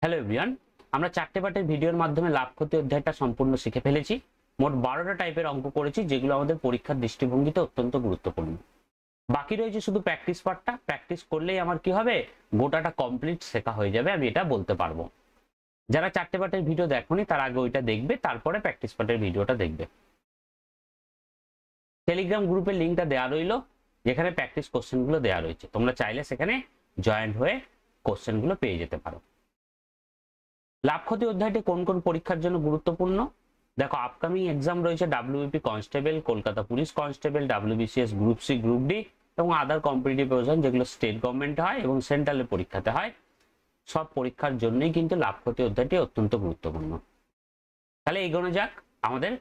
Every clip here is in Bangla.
হ্যালো এভরিওয়ান, আমরা চারটে পার্টের ভিডিওর মাধ্যমে লাভ ক্ষতি অধ্যায়টা সম্পূর্ণ শিখে ফেলেছি। মোট 12টা টাইপের অঙ্ক করেছি, যেগুলো আমাদের পরীক্ষার দৃষ্টিভঙ্গিতে অত্যন্ত গুরুত্বপূর্ণ। বাকি রয়েছে শুধু প্র্যাকটিস পার্টটা। প্র্যাকটিস করলেই আমার কি হবে, গোটাটা কমপ্লিট শেখা হয়ে যাবে, আমি এটা বলতে পারবো। যারা চারটে পার্টের ভিডিও দেখোনি তার আগে ওইটা দেখবে, তারপরে প্র্যাকটিস পার্টের ভিডিওটা দেখবে। টেলিগ্রাম গ্রুপের লিঙ্কটা দেওয়া রইলো, যেখানে প্র্যাকটিস কোশ্চেনগুলো দেওয়া রয়েছে। তোমরা চাইলে সেখানে জয়েন্ট হয়ে কোশ্চেনগুলো পেয়ে যেতে পারো। লাভ ক্ষতি অধ্যায়টি কোন কোন পরীক্ষার জন্য গুরুত্বপূর্ণ দেখো। আপকামিং এক্সাম রয়েছে WBP constable, Kolkata police constable, WBCS group C, group D এবং আদার কম্পিটিটিভ এক্সাম, যেগুলো স্টেট গভর্নমেন্টে হয় এবং সেন্ট্রালের পরীক্ষাতে হয়। সব পরীক্ষার জন্যই কিন্তু লাভ ক্ষতি অধ্যায়টি অত্যন্ত গুরুত্বপূর্ণ। তাহলে এগোনো যাক আমাদের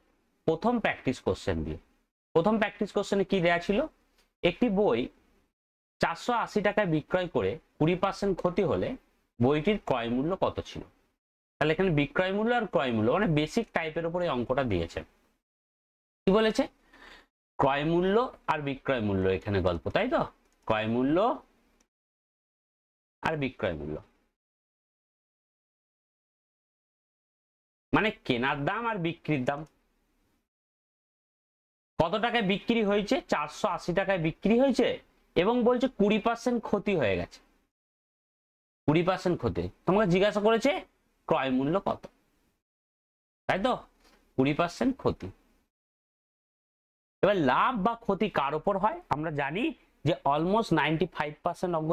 প্রথম প্র্যাকটিস কোশ্চেন দিয়ে। প্রথম প্র্যাকটিস কোশ্চেনে কি দেয়া ছিল, একটি বই 480 টাকায় বিক্রয় করে 20% ক্ষতি হলে বইটির ক্রয় মূল্য কত ছিল। তাহলে এখানে বিক্রয় মূল্য আর ক্রয় মূল্য মানে বেসিক টাইপের উপরে অঙ্কটা দিয়েছে। কি বলেছে, ক্রয় মূল্য আর বিক্রয় মূল্য এখানে গল্প, তাই তো? ক্রয় মূল্য আর বিক্রয় মূল্য মানে কেনার দাম আর বিক্রির দাম। কত টাকায় বিক্রি হয়েছে, 480 টাকায় বিক্রি হয়েছে এবং বলছে 20% ক্ষতি হয়ে গেছে। 20% ক্ষতি, তোমাকে জিজ্ঞাসা করেছে ক্রয় মূল্য কত, তাই তো? 20% ক্ষতি। এবার লাভ বা ক্ষতি কার উপর হয় আমরা জানি যে অলমোস্ট 95% অঙ্ক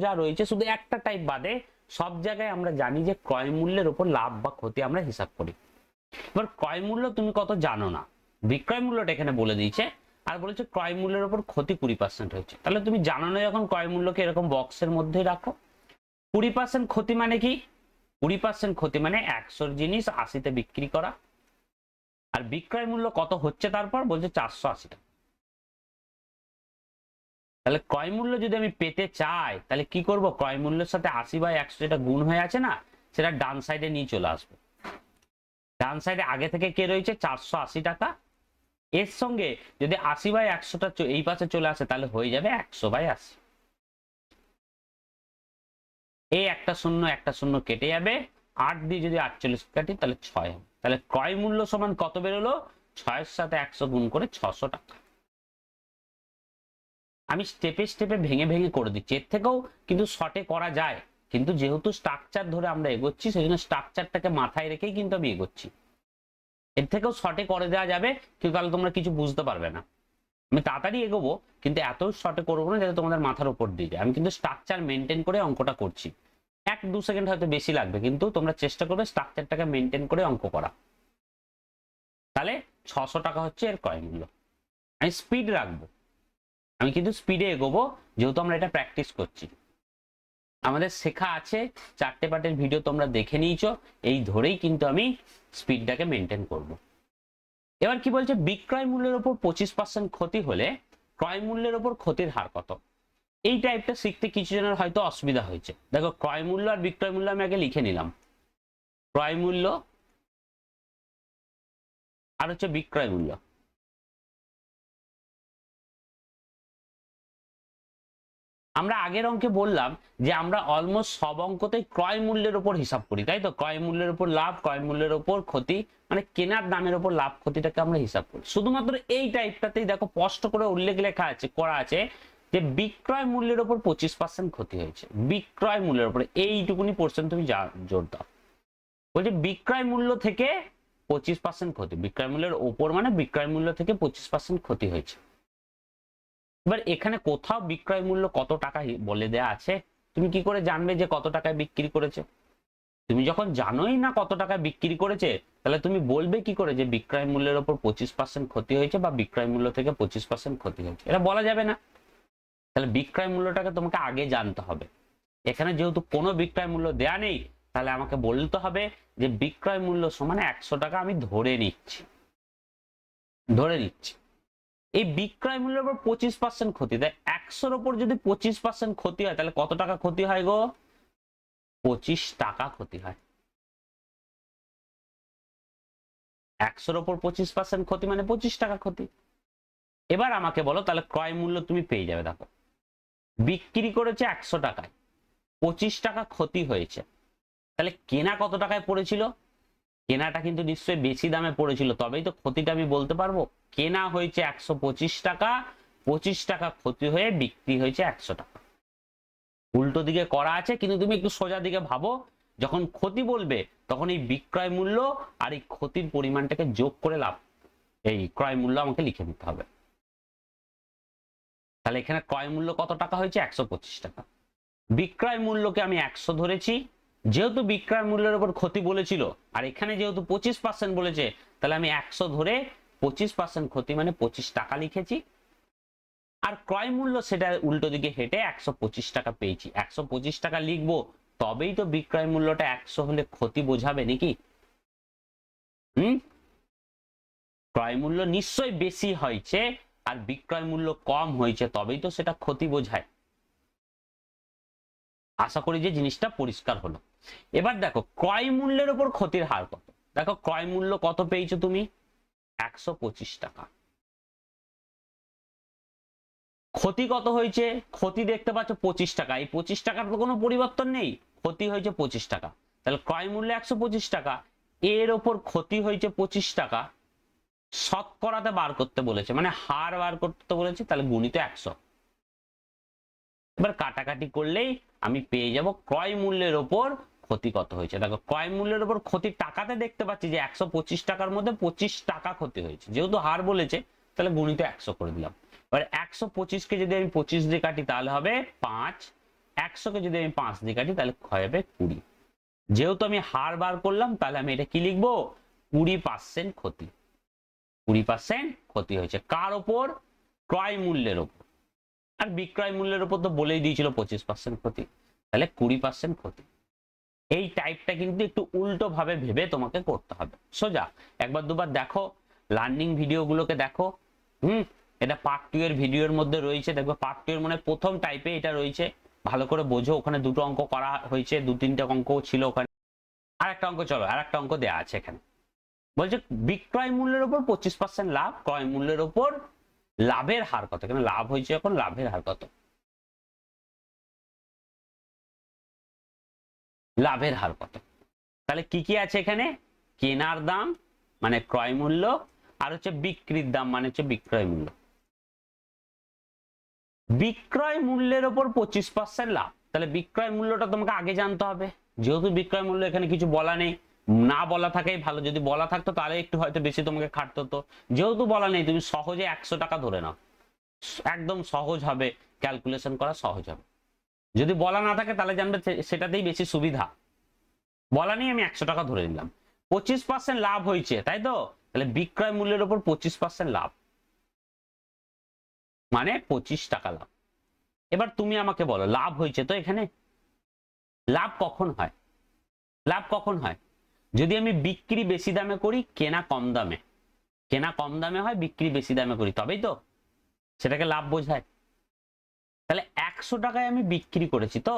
যা রয়েছে, শুধু একটা টাইপ বাদে সব জায়গায় আমরা জানি যে ক্রয় মূল্যের উপর লাভ বা ক্ষতি আমরা হিসাব করি। এবার ক্রয় মূল্য তুমি কত জানো না, বিক্রয় মূল্যটা এখানে বলে দিয়েছে আর বলেছে ক্রয় মূল্যের উপর ক্ষতি 20% হয়েছে। তাহলে তুমি জানো না যখন ক্রয় মূল্যকে এরকম বক্সের মধ্যেই রাখো। 20% ক্ষতি মানে কি, 20% ক্ষতি মানে 100 জিনিস 80তে বিক্রি করা। আর বিক্রয় মূল্য কত হচ্ছে, তারপর বলছে 480 টাকা। তাহলে ক্রয় মূল্য যদি আমি পেতে চাই তাহলে কি করব, ক্রয় মূল্যের সাথে 80/100 যেটা গুণ হয়ে আছে না, সেটা ডান সাইডে নিয়ে চলে আসবো। ডান সাইডে আগে থেকে কে রয়েছে, 480 টাকা। এর সঙ্গে যদি 80/100টা এই পাশে চলে আসে তাহলে হয়ে যাবে 100/80। এই একটা শূন্য কেটে যাবে, 8 দিয়ে যদি 48 কাটি তাহলে 6 হবে। তাহলে ক্রয় মূল্য সমান কত বেরোলো, 6 এর সাথে 100 গুণ করে 600 টাকা। আমি স্টেপে স্টেপে ভেঙে ভেঙে করে দিচ্ছি, এর থেকেও কিন্তু শর্টে করা যায়, কিন্তু যেহেতু স্ট্রাকচার ধরে আমরা এগোচ্ছি সেই জন্য স্ট্রাকচারটাকে মাথায় রেখেই কিন্তু আমি এগোচ্ছি। এর থেকেও শর্টে করে দেওয়া যাবে, কিন্তু তাহলে তোমরা কিছু বুঝতে পারবে না। আমি তাড়াতাড়ি এগোবো কিন্তু এত শর্টে করবো না যাতে তোমাদের মাথার উপর দিয়ে যায়। আমি কিন্তু স্ট্রাকচার মেনটেন করে অঙ্কটা করছি। 1-2 সেকেন্ড হয়তো বেশি লাগবে, কিন্তু তোমরা চেষ্টা করবে স্ট্রাকচারটাকে মেনটেন করে অঙ্ক করা। তাহলে 600 টাকা হচ্ছে এর ক্রয় মূল্য। আমি স্পিড রাখবো, আমি কিন্তু স্পিডে এগোবো, যেহেতু আমরা এটা প্র্যাকটিস করছি। আমাদের শেখা আছে, চারটে পার্টের ভিডিও তোমরা দেখে নিয়েছো, এই ধরেই কিন্তু আমি স্পিডটাকে মেনটেন করব। এবার কি বলছে, বিক্রয় মূল্যের উপর 25% ক্ষতি হলে ক্রয় মূল্যের উপর ক্ষতির হার কত। এই টাইপটা শিখতে কিছু জনের হয়তো অসুবিধা হয়েছে। দেখো, ক্রয় মূল্য আর বিক্রয় মূল্য আমি আগে লিখে নিলাম। ক্রয় মূল্য আর হচ্ছে বিক্রয় মূল্য। আমরা আগের অঙ্কে বললাম যে আমরা অলমোস্ট সব অঙ্কতেই ক্রয় মূল্যের উপর হিসাব করি, তাই তো? ক্রয় মূল্যের উপর লাভ, ক্রয় মূল্যের উপর ক্ষতি, মানে কেনার দামের উপর লাভ ক্ষতিটাকে আমরা হিসাব করি। শুধুমাত্র এই টাইপটাতেই দেখো স্পষ্ট করে উল্লেখ লেখা আছে, করা আছে যে বিক্রয় মূল্যের উপর 25% ক্ষতি হয়েছে। বিক্রয় মূল্যের উপর এইটুকুনি পোর্শন তুমি জোর দাও। বলছে বিক্রয় মূল্য থেকে 25% ক্ষতি, বিক্রয় মূল্যের উপর মানে বিক্রয় মূল্য থেকে 25% ক্ষতি হয়েছে। এবার এখানে কোথাও বিক্রয় মূল্য কত টাকা বলে দেয়া আছে, তুমি কি করে জানবে যে কত টাকায় বিক্রি করেছে? তুমি যখন জানোই না কত টাকায় বিক্রি করেছে, তাহলে তুমি বলবে কি করে যে বিক্রয় মূল্যের উপর 25% ক্ষতি হয়েছে বা বিক্রয় মূল্য থেকে 25% ক্ষতি হয়েছে? এটা বলা যাবে না। তাহলে বিক্রয় মূল্যটাকে তোমাকে আগে জানতে হবে। এখানে যেহেতু কোনো বিক্রয় মূল্য দেয়া নেই, তাহলে আমাকে বলতে হবে যে বিক্রয় মূল্য সমান 100 টাকা। আমি ধরে নিচ্ছি এই বিক্রয় মূল্যের উপর 25% ক্ষতি, তাই 100-র উপর যদি 25% ক্ষতি হয় তাহলে কত টাকা ক্ষতি হয় গো? 25 টাকা ক্ষতি হয়। 100-র উপর 25% ক্ষতি মানে 25 টাকা ক্ষতি। এবার আমাকে বলো, তাহলে ক্রয় মূল্য তুমি পেয়ে যাবে। দেখো, বিক্রি করেছে 100 টাকায়, 25 টাকা ক্ষতি হয়েছে, তাহলে কেনা কত টাকায় পড়েছিল? কেনাটা কিন্তু নিশ্চয়ই বেশি দামে পড়েছিল, তবেই তো ক্ষতিটা আমি বলতে পারবো। কেনা হয়েছে 125 টাকা, 25 টাকা ক্ষতি হয়ে বিক্রি হয়েছে 100 টাকা। উল্টো দিকে করা আছে, কিন্তু তুমি একটু সোজা দিকে ভাবো। যখন ক্ষতি বলবে তখন এই বিক্রয় মূল্য আর এই ক্ষতির পরিমাণটাকে যোগ করে লাভ, এই ক্রয় মূল্য আমাকে লিখে দিতে হবে। তাহলে এখানে ক্রয় মূল্য কত টাকা হয়েছে? 125 টাকা। বিক্রয় মূল্যকে আমি 100 ধরেছি, যেহেতু বিক্রয় মূল্যের উপর ক্ষতি বলেছিল আর এখানে যেহেতু 25% বলেছে, তাহলে আমি 100 ধরে 25% ক্ষতি মানে 25 টাকা লিখেছি। আর ক্রয় মূল্য সেটা উল্টো দিকে হেঁটে 125 টাকা পেয়েছি। 125 টাকা লিখবো, তবেই তো বিক্রয় মূল্যটা 100 হলে ক্ষতি বোঝাবে নাকি? ক্রয় মূল্য নিশ্চয়ই বেশি হয়েছে আর বিক্রয় মূল্য কম হয়েছে, তবেই তো সেটা ক্ষতি বোঝায়। আশা করি যে জিনিসটা পরিষ্কার হলো। এবার দেখো ক্রয় মূল্যের উপর ক্ষতির হার কত। দেখো ক্রয় মূল্য কত পেয়েছো তুমি? 125 টাকা। ক্ষতি কত হয়েছে? ক্ষতি দেখতে পাচ্ছ 25 টাকা। এই 25 টাকার তো কোনো পরিবর্তন নেই, ক্ষতি হয়েছে 25 টাকা। তাহলে ক্রয় মূল্য 125 টাকা, এর ওপর ক্ষতি হয়েছে 25 টাকা। শতকরাতে বার করতে বলেছে, মানে হার বার করতে বলেছে, তাহলে গুণিত 100। এবার কাটাকাটি করলেই আমি পেয়ে যাব ক্রয় মূল্যের ওপর ক্ষতি কত হয়েছে। দেখো ক্রয় মূল্যের উপর ক্ষতি টাকাতে দেখতে পাচ্ছি যে 125 টাকার মধ্যে 25 টাকা ক্ষতি হয়েছে, যেহেতু হার বলেছে তাহলে গুণিত 100 করে দিলাম। এবার 125 কে যদি আমি 25 দিয়ে কাটি তাহলে হবে 5, 100 কে যদি আমি 5 দিয়ে কাটি তাহলে হবে 20। যেহেতু আমি হার বার করলাম, তাহলে আমি এটা কি লিখবো? 20% ক্ষতি। 20% ক্ষতি হয়েছে কার ওপর? ক্রয় মূল্যের ওপর। আর বিক্রয় মূল্যের উপর তো বলেই দিয়েছিল 25% ক্ষতি, তাহলে 20% ক্ষতি। এই টাইপটা কিন্তু একটু উল্টো ভাবে ভেবে তোমাকে করতে হবে। সোজা একবার দুবার দেখো, লার্নিং ভিডিও গুলোকে দেখো। এটা পার্ট 2 এর ভিডিওর মধ্যে রয়েছে, দেখবে পার্ট 2 এর মানে প্রথম টাইপে এটা রয়েছে। ভালো করে বোঝো, ওখানে দুটো অঙ্ক করা হয়েছে, 2-3টা অঙ্ক ছিল ওখানে। আর একটা অঙ্ক, চলো আর একটা অঙ্ক দেয়া আছে এখানে। বলছে বিক্রয় মূল্যের উপর 25% লাভ, ক্রয় মূল্যের উপর লাভের হার কত? কেন লাভ হয়েছে, এখন লাভের হার কত? লাভের হার কত? তাহলে কি কি আছে এখানে? কেনার দাম মানে ক্রয় মূল্য, আর হচ্ছে বিক্রির দাম মানে হচ্ছে বিক্রয় মূল্য। বিক্রয় মূল্যের উপর 25% লাভ, তাহলে বিক্রয় মূল্যটা তোমাকে আগে জানতে হবে। যেহেতু বিক্রয় মূল্য এখানে কিছু বলা নেই, না বলা থাকাই ভালো। যদি বলা থাকতো তাহলে একটু হয়তো বেশি তোমাকে খাটতে হতো। যেহেতু বলা নেই, তুমি সহজে 100 টাকা ধরে নাও, একদম সহজ হবে, ক্যালকুলেশন করা সহজ হবে। যদি বলা না থাকে তাহলে জানবে সেটাতেই বেশি সুবিধা। বলা নেই, আমি 100 টাকা ধরে নিলাম। 25% লাভ হয়েছে, তাই তো? তাহলে বিক্রয় মূল্যের উপর 25% লাভ মানে 25 টাকা লাভ। এবার তুমি আমাকে বলো, লাভ হয়েছে তো এখানে? লাভ কখন হয়? লাভ কখন হয়? যদি আমি বিক্রি বেশি দামে করি, কেনা কম দামে। কেনা কম দামে হয়, বিক্রি বেশি দামে করি, তবেই তো সেটাকে লাভ বোঝায়। তাহলে 100 টাকায় আমি বিক্রি করেছি, তো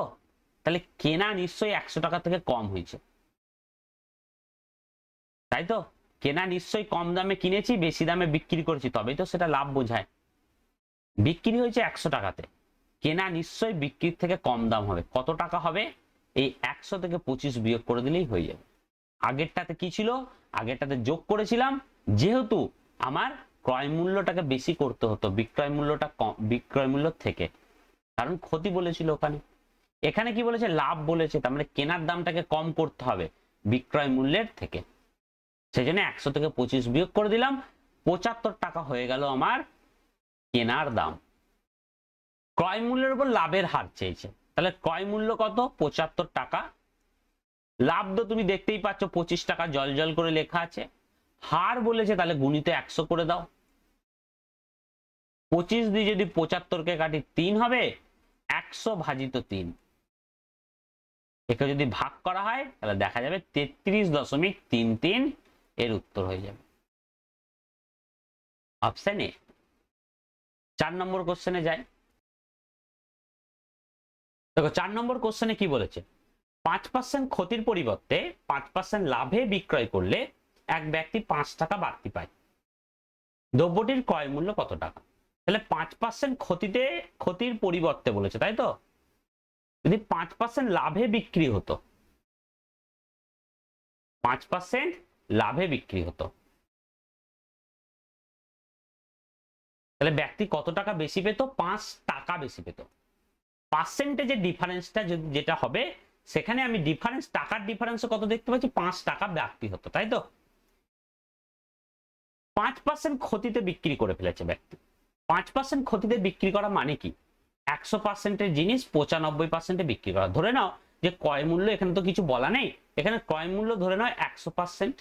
তাহলে কেনা নিশ্চয়ই 100 টাকা থেকে কম হয়েছে, তাই তো? কেনা নিশ্চয়ই কম দামে কিনেছি, বেশি দামে বিক্রি করেছি, তবেই তো সেটা লাভ বোঝায়। বিক্রি হয়েছে 100 টাকাতে, কেনা নিশ্চয়ই বিক্রির থেকে কম দাম হবে। কত টাকা হবে? এই 100 থেকে 25 বিয়োগ করে দিলেই হয়ে যাবে। আগেরটাতে কি ছিল? আগেরটাতে যোগ করেছিলাম, যেহেতু আমার ক্রয় মূল্যটাকে বেশি করতে হতো বিক্রয় মূল্যটা কম, বিক্রয় মূল্য থেকে, কারণ ক্ষতি বলেছিল ওখানে। এখানে কি বলেছে? লাভ বলেছে, তার মানে কেনার দামটাকে কম করতে হবে বিক্রয় মূল্যের থেকে। সেই জন্য 100 থেকে 25 বিয়োগ করে দিলাম, 75 টাকা হয়ে গেল আমার কেনার দাম। ক্রয় মূল্যের উপর লাভের হার চেয়েছে, তাহলে ক্রয় মূল্য কত? 75 টাকা। লাভ তো তুমি দেখতেই পাচ্ছ 25 টাকা জল জল করে লেখা আছে। হার বলেছে, তাহলে গুণিত 100 করে দাও। 25 দিয়ে যদি 75 কে কাটি 3 হবে, 100 ভাজিত 3। একে যদি ভাগ করা হয় তাহলে দেখা যাবে 33.33 এর উত্তর হয়ে যাবে অপশন এ। 4 নম্বর কোশ্চেনে যাই। দেখো 4 নম্বর কোশ্চেনে কি বলেছে? 5% ক্ষতির পরিবর্তে 5% লাভে বিক্রয় করলে এক ব্যক্তি 5 টাকা বাড়তি পায়। দ্রব্যটির ক্রয় মূল্য কত টাকা? তাহলে 5% ক্ষতির পরিবর্তে বলেছে, তাই তো? যদি 5% লাভে বিক্রি হতো, 5% লাভে বিক্রি হতো, তাহলে ব্যক্তি কত টাকা বেশি পেত? 5 টাকা বেশি পেত। পার্সেন্টেজের ডিফারেন্সটা যেটা হবে, সেখানে আমি ডিফারেন্স, টাকার ডিফারেন্স কত দেখতে পাচ্ছি? 5 টাকা ব্যক্তি হতো, তাই তো? 5% ক্ষতিতে বিক্রি করে ফেলেছে ব্যক্তি। 5% ক্ষতিতে বিক্রি করা মানে কি? 100%-এর জিনিস 95%-এ বিক্রি করা। ধরে নাও যে ক্রয় মূল্য, এখানে তো কিছু বলা নেই, এখানে ক্রয় মূল্য ধরে নাও 100%।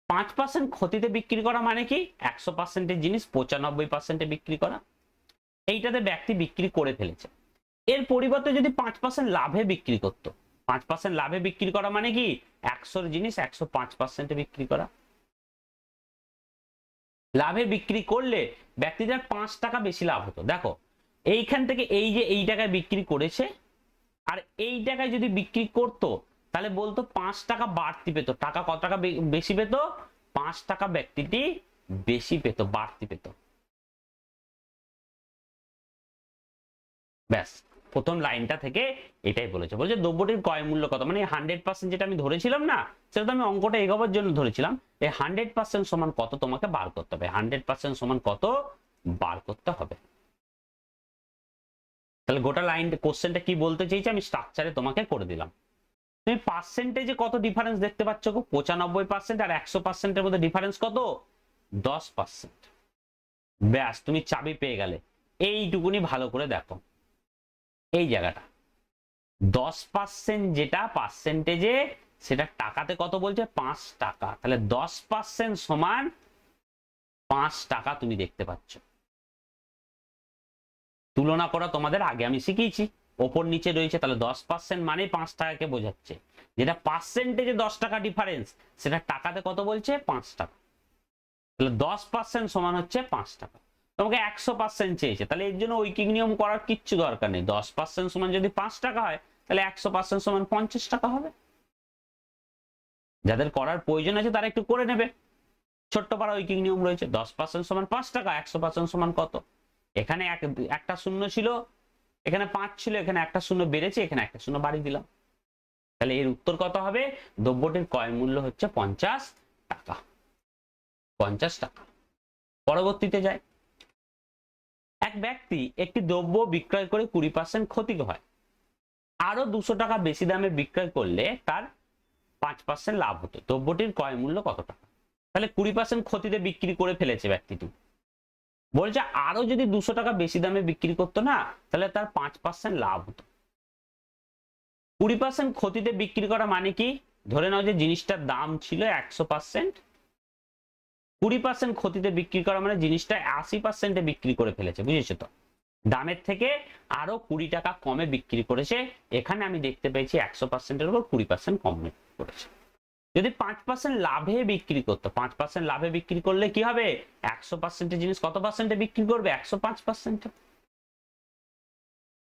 5% ক্ষতিতে বিক্রি করা মানে কি? 100%-এর জিনিস 95%-এ বিক্রি করা। এইটাতে ব্যক্তি বিক্রি করে ফেলেছে। এর পরিবর্তে যদি 5% লাভে বিক্রি করতো, 5% লাভে বিক্রি করা মানে কি? 100-র জিনিস 105%-এ বিক্রি করা। লাভে বিক্রি করলে ব্যক্তিদের 5 টাকা বেশি লাভ হতো। দেখো এইখান থেকে এই যে এই টাকায় বিক্রি করেছে, আর এই টাকায় যদি বিক্রি করতো, তাহলে বলতো 5 টাকা বাড়তি পেত। টাকা কত টাকা বেশি পেত? 5 টাকা ব্যক্তিটি বেশি পেত, বাড়তি পেত। ব্যাস, প্রথম লাইনটা থেকে এটাই বলেছে। বলছে দ্রব্যটির ক্রয় মূল্য কত, মানে 100% যেটা আমি ধরেছিলাম না, সেটা তো আমি অঙ্কটা এগোবার জন্য ধরেছিলাম। এই 100% সমান কত তোমাকে বার করতে হবে, 100% সমান কত বার করতে হবে। তাহলে গোটা লাইন কোশ্চেনটা কি বলতে চেয়েছে আমি স্ট্রাকচারে তোমাকে করে দিলাম। তুমি পার্সেন্টেজে কত ডিফারেন্স দেখতে পাচ্ছ গো? 95% আর 100%-এর মধ্যে ডিফারেন্স কত? 10%। ব্যাস, তুমি চাবি পেয়ে গেলে। এইটুকুনি ভালো করে দেখো, এই জায়গাটা 10% যেটা পার্সেন্টেজে, সেটা টাকাতে কত বলছে? 5 টাকা। তাহলে 10% সমান 5 টাকা তুমি দেখতে পাচ্ছ। তুলনা করা তোমাদের আগে আমি শিখিয়েছি, ওপর নিচে রয়েছে, তাহলে 10% মানে 5 টাকাকে বোঝাচ্ছে। যেটা পার্সেন্টেজে 10 টাকা ডিফারেন্স, সেটা টাকাতে কত বলছে? 5 টাকা। তাহলে 10% সমান হচ্ছে 5 টাকা। তোমাকে 100% চেয়েছে, তাহলে এর জন্য ঐকিক নিয়ম করার কিচ্ছু দরকার নেই। 10% সমান যদি 5 টাকা হয়, তাহলে 100% সমান 50 টাকা হবে। যাদের করার প্রয়োজন আছে তারা একটু করে নেবে। ছোট্ট পাড়া ঐকিক নিয়ম রয়েছে, 10% সমান 5 টাকা, 100% সমান কত? এখানে একটা শূন্য ছিল, এখানে 5 ছিল, এখানে একটা শূন্য বেড়েছে, এখানে একটা শূন্য বাড়িয়ে দিলাম। তাহলে এর উত্তর কত হবে? দ্রব্যটির ক্রয় মূল্য হচ্ছে 50 টাকা। 50 টাকা। পরবর্তীতে যায়, এক ব্যক্তি একটি দ্রব্য বিক্রয় করে 20% ক্ষতি হয়, আরো 200 টাকা বেশি দামে বিক্রয় করলে তার 5% লাভ হতো। দ্রব্যটির ক্রয় মূল্য কত টাকা? তাহলে 20% ক্ষতিতে বিক্রি করে ফেলেছে ব্যক্তিটি। বলছে আরো যদি 200 টাকা বেশি দামে বিক্রি করতো না, তাহলে তার 5% লাভ হতো। 20% ক্ষতিতে বিক্রি করা মানে কি? ধরে নাও যে জিনিসটার দাম ছিল 100%, 20% ক্ষতিতে বিক্রি করা মানে জিনিসটা 80%-এ বিক্রি করে ফেলেছে। বুঝেছো তো? দামের থেকে আরো 20 টাকা কমে বিক্রি করেছে। এখানে আমি দেখতে পেয়েছি 100%-এর উপর 20% কম করেছে। যদি 5% লাভে বিক্রি করতো, 5% লাভে বিক্রি করলে কি হবে? 100%-এর জিনিস কত পার্সেন্টে বিক্রি করবে? 105%।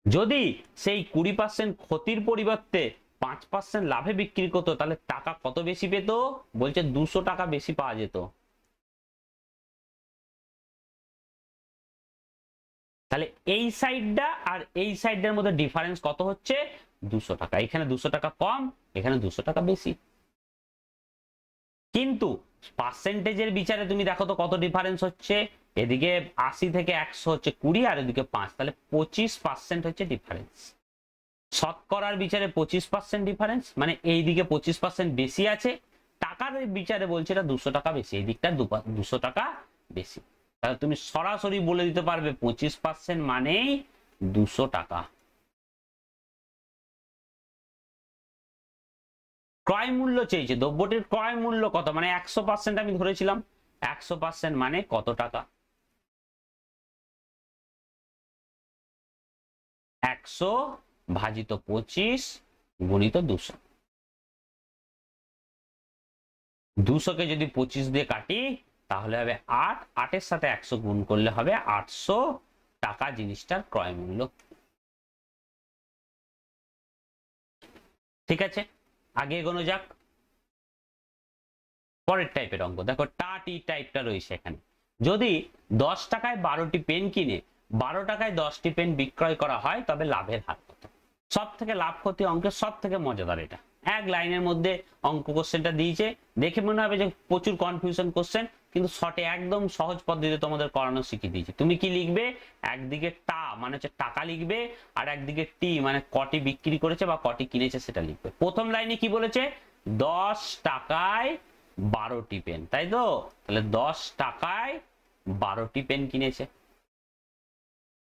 যদি সেই 20% ক্ষতির পরিবর্তে 5% লাভে বিক্রি করতো, তাহলে টাকা কত বেশি পেত? বলছে 200 টাকা বেশি পাওয়া যেত। তাহলে এই সাইডটা আর এই সাইডের মধ্যে ডিফারেন্স কত হচ্ছে? 200 টাকা। এখানে 200 টাকা কম, এখানে 200 টাকা বেশি। কিন্তু পার্সেন্টেজের বিচারে তুমি দেখো তো কত ডিফারেন্স হচ্ছে। এদিকে 80 থেকে 100 হচ্ছে 20, আর এদিকে 5, তাহলে 25% হচ্ছে ডিফারেন্স। শতকরার বিচারে 25% ডিফারেন্স, মানে এই দিকে 25% বেশি আছে। টাকার বিচারে বলছে এটা 200 টাকা বেশি, এই দিকটা 200 টাকা বেশি। তাহলে তুমি সরাসরি বলে দিতে পারবে 25% মানেই 200 টাকা। ক্রয় মূল্য চেয়েছে, দ্রব্যটির ক্রয় মূল্য কত, মানে 100% আমি ধরেছিলাম। 100% মানে কত টাকা? 100 ভাজিত 25 গুণিত 200। 200-কে যদি 25 দিয়ে কাটি, তাহলে হবে 8। 8-এর সাথে 100 গুণ করলে হবে 800 টাকা জিনিসটার ক্রয় মূল্য। ঠিক আছে, আগে এগোনো যাক। পরের টাইপের অঙ্ক দেখো, টাটি টাইপটা রয়েছে এখানে। যদি 10 টাকায় 12টি পেন কিনে 12 টাকায় 10টি পেন বিক্রয় করা হয়, তবে লাভের হার কত? সব থেকে লাভ ক্ষতি অঙ্কের সব থেকে মজাদার এটা, এক লাইনের মধ্যে অঙ্ক কোশ্চেনটা দিয়েছে, দেখে মনে হবে যে প্রচুর কনফিউশন কোশ্চেন, কিন্তু শর্টে একদম সহজ পদ্ধতিতে তোমাদের করানো শিখিয়ে দিয়েছে। তুমি কি লিখবে, একদিকে টা মানে হচ্ছে টাকা লিখবে, আর একদিকে টি মানে কটি বিক্রি করেছে বা কটি কিনেছে সেটা লিখবে। প্রথম লাইনে কি বলেছে, 10 টাকায় 12টি পেন, তাই তো? তাহলে 10 টাকায় 12টি পেন কিনেছে।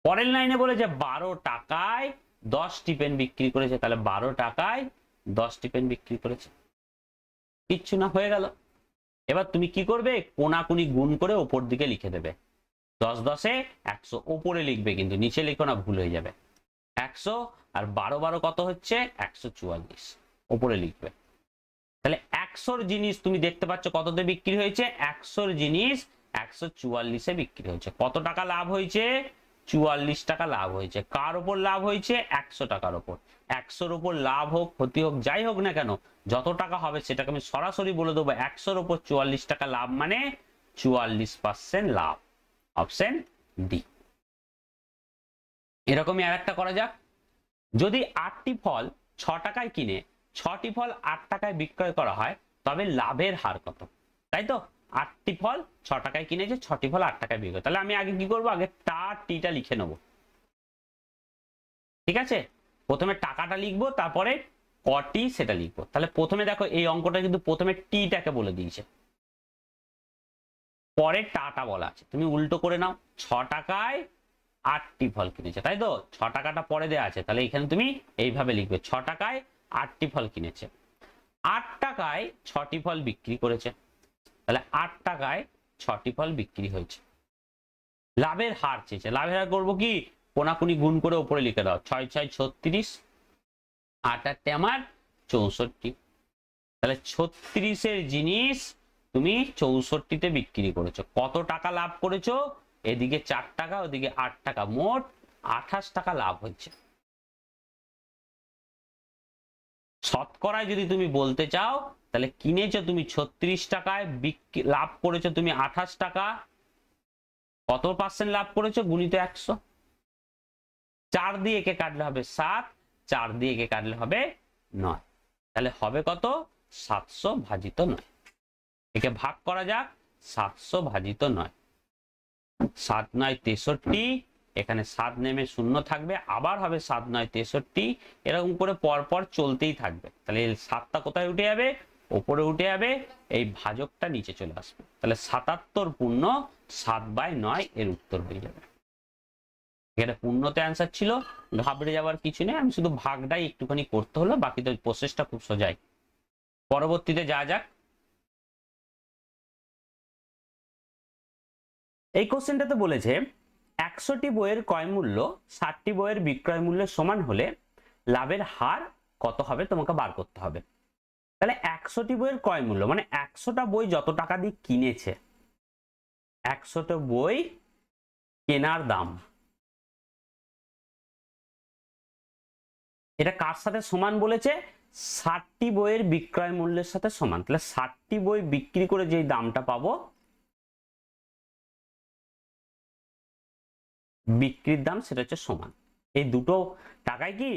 পরের লাইনে বলেছে 12 টাকায় 10টি পেন বিক্রি করেছে, তাহলে 12 টাকায় 10টি পেন বিক্রি করেছে। কিচ্ছু না, হয়ে গেল। এবার তুমি কি করবে, কোনাকুনি গুণ করে ওপর দিকে লিখে দেবে। 10 10 100 ওপরে লিখবে, কিন্তু নিচে লিখো না, ভুল হয়ে যাবে। 100 আর 12 12 কত হচ্ছে, 144 ওপরে লিখবে। তাহলে 100 জিনিস তুমি দেখতে পাচ্ছ কততে বিক্রি হয়েছে, 100 জিনিস 144 বিক্রি হয়েছে। কত টাকা লাভ হয়েছে, 44 টাকা লাভ হয়েছে। কার উপর লাভ হয়েছে, 100 টাকার উপর। 100-র উপর লাভ হোক ক্ষতি হোক যাই হোক না কেন, যত টাকা হবে সেটাকে আমি সরাসরি বলে দেবো 100-র উপর 44 টাকা লাভ মানে 44% লাভ। Option D. এরকমই আর একটা করা যাক, যদি 8টি ফল 6 টাকায় কিনে 6টি ফল 8 টাকায় বিক্রয় করা হয়, তবে লাভের হার কত? তাই তো, 8টি ফল 6 টাকায় কিনেছে, 6টি ফল 8 টাকায় বিক্রয়। তাহলে আমি আগে কি করবো, আগে টিটা লিখে নেবো। ঠিক আছে, প্রথমে টাকাটা লিখবো, তারপরে কটি সেটা লিখবো। তাহলে প্রথমে দেখো এই অঙ্কটা কিন্তু প্রথমে টিটাকে বলে দিয়েছে, পরে টাটা বলা আছে। তুমি উল্টো করে নাও, 6 টাকায় 8টি ফল কিনেছে, তাই তো? 6 টাকাটা পরে দেওয়া আছে, তাহলে এখানে তুমি এইভাবে লিখবে, 6 টাকায় 8টি ফল কিনেছে, 8 টাকায় 6টি ফল বিক্রি করেছে, তাহলে 8 টাকায় 6টি ফল বিক্রি হয়েছে। লাভের হার চেয়েছে, লাভের হার করবো কি, কোনাকুনি গুণ করে উপরে লিখে দাও, 6 6 36, 8 8 আমার 64। তাহলে 36-এর জিনিস তুমি 64-তে বিক্রি করেছো। কত টাকা লাভ করেছো, এদিকে 4 টাকা ওদিকে 8 টাকা, মোট 28 টাকা লাভ হয়েছে। শতকরায় যদি তুমি বলতে চাও, তাহলে কিনেছো তুমি 36 টাকায়, লাভ করেছো তুমি 28 টাকা, কত পার্সেন্ট লাভ করেছো গুণিত 100। 4 দিয়ে একে কাটলে হবে 7, 4 দিয়ে একে কাটলে হবে 9, তাহলে হবে কত, 700 ভাজিত 9। একে ভাগ করা যাক, 700 ভাজিত 9, 7 9 63, এখানে 7 নেমে শূন্য থাকবে, আবার হবে 7 9 63, এরকম করে পরপর চলতেই থাকবে। তাহলে 7টা কোথায় উঠে যাবে, উপরে উঠে যাবে, এই ভাজকটা নিচে চলে আসবে। তাহলে 77 পূর্ণ 7/9 এর উত্তর হয়ে যাবে। এখানে পূর্ণতে অ্যান্সার ছিল, ঘাবড়ে যাওয়ার কিছু নেই, আমি শুধু ভাগটাই একটুখানি করতে হলো, বাকি তো প্রসেসটা খুব সোজাই। পরবর্তীতে যা যাক, এই কোশ্চেনটাতে বলেছে 100টি বইয়ের ক্রয় মূল্য 60টি বইয়ের বিক্রয় মূল্যের সমান হলে লাভের হার কত হবে তোমাকে বার করতে হবে। তাহলে 100টি বইয়ের ক্রয় মূল্য মানে 100টা বই যত টাকা দিয়ে কিনেছে, 100টা বই কেনার দাম, এটা কার সাথে সমান বলেছে, 60টি বইয়ের বিক্রয় মূল্যের সাথে সমান। তাহলে 60টি বই বিক্রি করে যে দামটা পাবো, বিক্রির দাম সেটা হচ্ছে সমান। এই দুটো টাকায় কি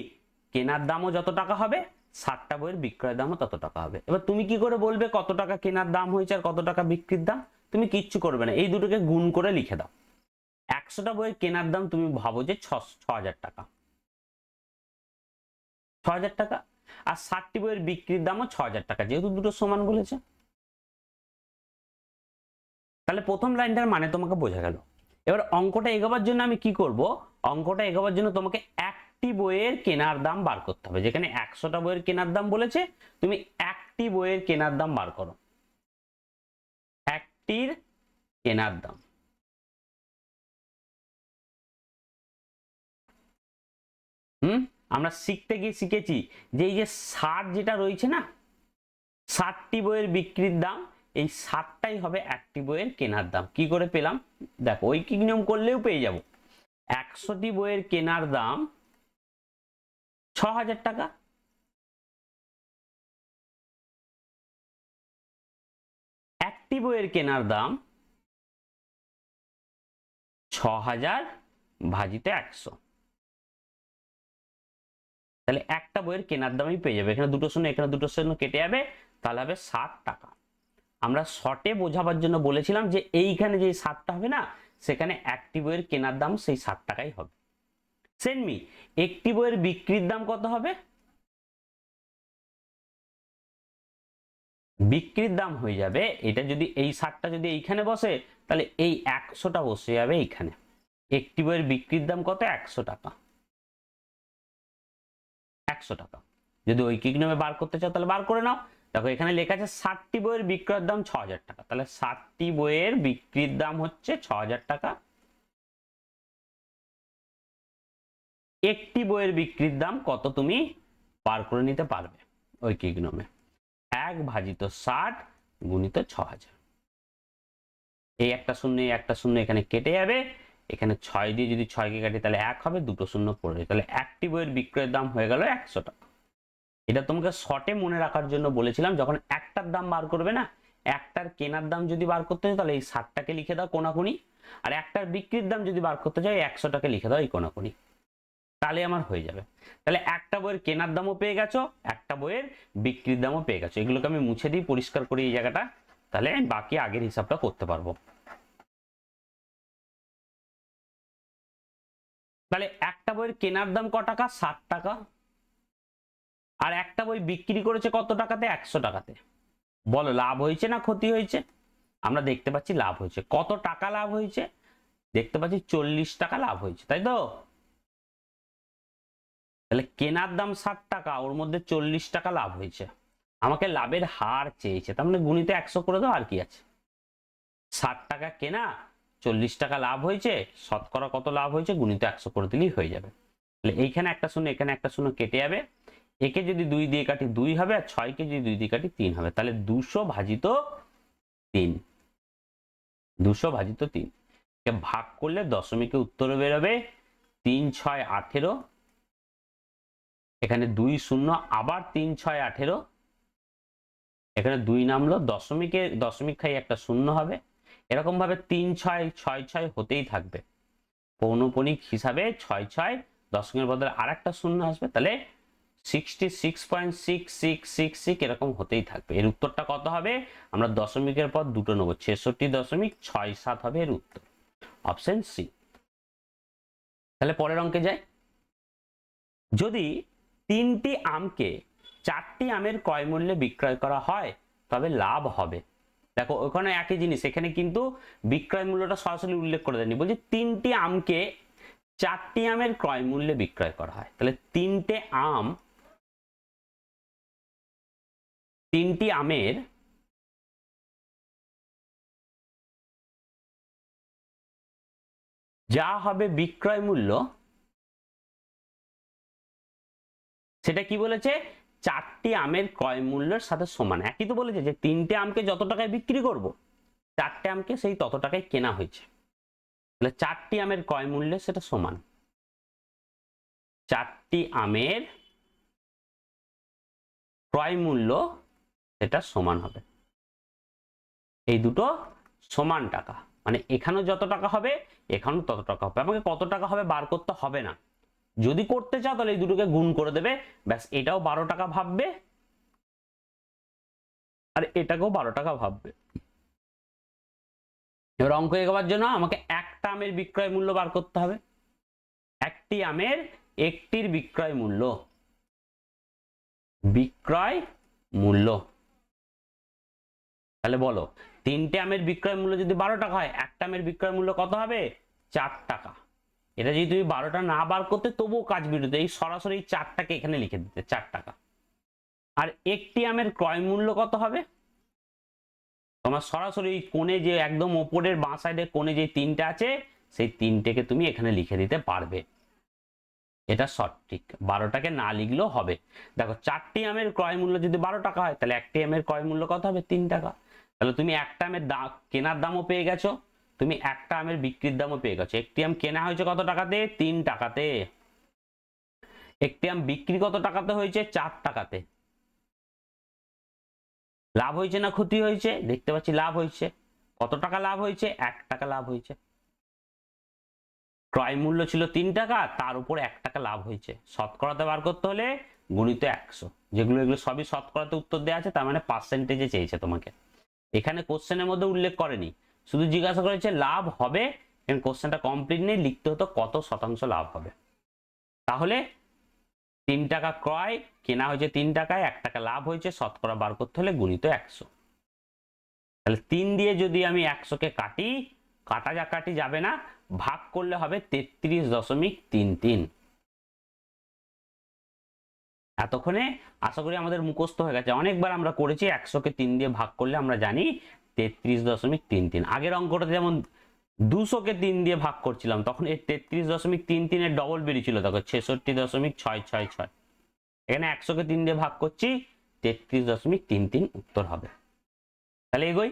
কেনার দামও যত টাকা হবে, 60টা বইয়ের বিক্রয় দামও তত টাকা হবে। এবার তুমি কি করে বলবে কত টাকা কেনার দাম হয়েছে আর কত টাকা বিক্রির দাম? তুমি কিচ্ছু করবে না, এই দুটোকে গুণ করে লিখে দাও। 100টা বইয়ের কেনার দাম তুমি ভাবো যে 6,000 টাকা, 6,000 টাকা, আর 60টি বইয়ের বিক্রির দামও 6,000 টাকা, যেহেতু দুটো সমান বলেছে। তাহলে প্রথম লাইনটার মানে তোমাকে বোঝা গেল। এবার অঙ্কটা এগোবার জন্য আমি কি করব, অঙ্কটা এগোবার জন্য তোমাকে একটি বইয়ের কেনার দাম বার করতে হবে। যেখানে 100টা বইয়ের কেনার দাম বলেছে, তুমি একটি বইয়ের কেনার দাম বার করো, একটির কেনার দাম। আমরা শিখতে গিয়ে শিখেছি যে এই যে 60 যেটা রয়েছে না, 60টি বইয়ের বিক্রির দাম, এই 60টাই হবে একটি বইয়ের কেনার দাম। কি করে পেলাম দেখো, ঐকিক নিয়ম করলেও পেয়ে যাব। 100টি বইয়ের কেনার দাম 6,000 টাকা, একটি বইয়ের কেনার দাম 6,000 ভাজিত 100। তাহলে একটা বইয়ের কেনার দামই পেয়ে যাবে। এখানে দুটো শূন্য, এখানে দুটো শূন্য কেটে যাবে, তাহলে হবে 60 টাকা। আমরা শর্টে বোঝাবার জন্য বলেছিলাম যে এইখানে যে 60টা হবে না, সেখানে একটি বইয়ের কেনার দাম সেই 60 টাকাই হবে। সেনমি একটি বইয়ের বিক্রির দাম কত হবে? বিক্রির দাম হয়ে যাবে, এটা যদি এই 60টা যদি এইখানে বসে, তাহলে এই 100টা বসে যাবে এইখানে। একটি বইয়ের বিক্রির দাম কত? 100 টাকা। 100 টাকা। যদি ঐকিক নিয়মে বার করতে চাও তাহলে বার করে নাও। দেখো এখানে লেখা আছে 60টি বইয়ের বিক্রয়ের দাম 6000 টাকা, তাহলে 60টি বইয়ের বিক্রির দাম হচ্ছে 6000 টাকা। একটি বইয়ের বিক্রির দাম কত তুমি বার করে নিতে পারবে ঐকিক নিয়মে। 1/60 গুণিত 6000। এই একটা শূন্য, এই একটা শূন্য এখানে কেটে যাবে, এখানে 6 দিয়ে যদি 6 কে কাটি তাহলে 1 হবে, দুটো শূন্য পড়বে, তাহলে একটি বইয়ের বিক্রয়ের দাম হয়ে গেল 100 টাকা। এটা তোমাকে শর্টে মনে রাখার জন্য বলেছিলাম, যখন একটার দাম বার করবে না, একটার কেনার দাম যদি বার করতে চাও তাহলে এই 60টাকে লিখে দাও কোনাকুনি, আর একটার বিক্রির দাম যদি বার করতে চাও 100টাকে লিখে দাও এই কোনাকুনি, তাহলে আমার হয়ে যাবে। তাহলে একটা বইয়ের কেনার দামও পেয়ে গেছো, একটা বইয়ের বিক্রির দামও পেয়ে গেছো। এগুলোকে আমি মুছে দিই পরিষ্কার করি এই জায়গাটা, তাহলে বাকি আগের হিসাবটা করতে পারবো। তাহলে একটা বইয়ের কেনার দাম ক টাকা? 60 টাকা। আর একটা বই বিক্রি করেছে কত টাকাতে? 100 টাকাতে। বলো লাভ হয়েছে না ক্ষতি হয়েছে? আমরা দেখতে পাচ্ছি লাভ হয়েছে। কত টাকা লাভ হয়েছে? দেখতে পাচ্ছি 40 টাকা লাভ হয়েছে, তাই তো? তাহলে কেনার দাম 60 টাকা, ওর মধ্যে 40 টাকা লাভ হয়েছে। আমাকে লাভের হার চেয়েছে, তার মানে গুণিত 100 করে দাও, আর কি আছে। 60 টাকা কেনা, 40 টাকা লাভ হয়েছে, শতকরা কত লাভ হয়েছে গুণিত 100 করে দিলেই হয়ে যাবে। তাহলে এইখানে একটা শূন্য, এখানে একটা শূন্য কেটে যাবে, একে যদি 2 দিয়ে কাটি 2 হবে, আর 6 কে যদি 2 দিয়ে কাটি 3 হবে, তাহলে 200 ভাজিত 3। 200 ভাজিত 3 কে ভাগ করলে দশমিকে উত্তর বেরোবে 3 6 18। এখানে 2 শূন্য, আবার 3 6 18, এখানে 2 নামলো, দশমিকে দশমিক খাই একটা শূন্য হবে। এরকম ভাবে 3 6 6 6 হতেই থাকবে। পৌনপণিক হিসাবে 6 6 দশমিকের বদলে আর একটা শূন্য আসবে, তাহলে 66.6666 এরকম হতেই থাকবে। এর উত্তরটা কত হবে? আমরা দশমিকের পর দুটো নেব, 66.67 হবে এর উত্তর, অপশন সি। তাহলে পরের অঙ্কে যাই। যদি 3টি আমকে 4টি আমের ক্রয় মূল্যে বিক্রয় করা হয় তবে লাভ হবে। দেখো ওখানে একই জিনিস, এখানে কিন্তু বিক্রয় মূল্যটা সরাসরি উল্লেখ করে দেয়নি, বলছি 3টি আমকে 4টি আমের ক্রয় মূল্যে বিক্রয় করা হয়। তাহলে 3টি আমের যা হবে বিক্রয় মূল্য, সেটা কি বলেছে? 4টি আমের ক্রয় মূল্যের সাথে সমান। একই তো বলেছে যে 3টে আমকে যত টাকায় বিক্রি করব, 4টে আমকে সেই তত টাকায় কেনা হয়েছে, তাহলে 4টি আমের ক্রয় মূল্যে সেটা সমান। 4টি আমের ক্রয় মূল্য সেটা সমান হবে, এই দুটো সমান টাকা, মানে এখানেও যত টাকা হবে এখানেও তত টাকা হবে। আমাকে কত টাকা হবে বার করতে হবে না, যদি করতে চাও তাহলে এই দুটোকে গুণ করে দেবে, ব্যাস। এটাও 12 টাকা ভাববে, আর এটাকেও 12 টাকা ভাববে। এবার অঙ্ক এগোবার জন্য আমাকে একটা আমের বিক্রয় মূল্য বার করতে হবে। একটি আমের একটির বিক্রয় মূল্য, বিক্রয় মূল্য। তাহলে বলো 3টে আমের বিক্রয় মূল্য যদি 12 টাকা হয়, একটা আমের বিক্রয় মূল্য কত হবে? 4 টাকা। এটা যদি তুমি 12টা না বার করতে তবুও কাজ বিরোধী, এই সরাসরি 4টাকে এখানে লিখে দিতে, 4 টাকা। আর একটি আমের ক্রয় মূল্য কত হবে? তোমার সরাসরি কোণে যে একদম ওপরের বাঁ সাইডে কোণে যে 3টে আছে, সেই 3টেকে তুমি এখানে লিখে দিতে পারবে, এটা সঠিক। 12টাকে না লিখলেও হবে। দেখো 4টি আমের ক্রয় মূল্য যদি 12 টাকা হয়, তাহলে একটি আমের ক্রয় মূল্য কত হবে? 3 টাকা। তাহলে তুমি একটা আমের কেনার দামও পেয়ে গেছো, তুমি একটা আমের বিক্রির দামও পেয়ে গেছো। একটি আম কেনা হয়েছে কত টাকাতে? 3 টাকাতে। একটি আম বিক্রি কত টাকাতে হয়েছে? 4 টাকাতে। লাভ হয়েছে না ক্ষতি হয়েছে? দেখতে পাচ্ছি লাভ হয়েছে। কত টাকা লাভ হয়েছে? 1 টাকা লাভ হয়েছে। ক্রয় মূল্য ছিল 3 টাকা, তার উপর 1 টাকা লাভ হয়েছে, শতকরাতে বার করতে হলে গুণিত 100। এগুলো সবই শতকরাতে উত্তর দেওয়া আছে, তার মানে পার্সেন্টেজে চেয়েছে তোমাকে। এখানে কোশ্চেনের মধ্যে উল্লেখ করেনি, শুধু জিজ্ঞাসা করেছে লাভ হবে, কারণ কোশ্চেনটা কমপ্লিট নেই, লিখতে হতো কত শতাংশ লাভ হবে। তাহলে 3 টাকা ক্রয়, কেনা হয়েছে 3 টাকায়, 1 টাকা লাভ হয়েছে, শতকরা বার করতে হলে গুণিত 100। তাহলে 3 দিয়ে যদি আমি 100 কে কাটি, কাটি যাবে না, ভাগ করলে হবে 33.33। এতক্ষণে আশা করি আমাদের মুখস্থ হয়ে গেছে, অনেকবার আমরা করেছি। 100 কে 3 দিয়ে ভাগ করলে আমরা জানি 33.33। আগের অঙ্কটাতে যেমন 200 কে 3 দিয়ে ভাগ করছিলাম, তখন এর 33.33 এর ডবল বেরিয়েছিল, দেখো 66.666। এখানে 100 কে 3 দিয়ে ভাগ করছি, 33.33 উত্তর হবে। তাহলে এগোই।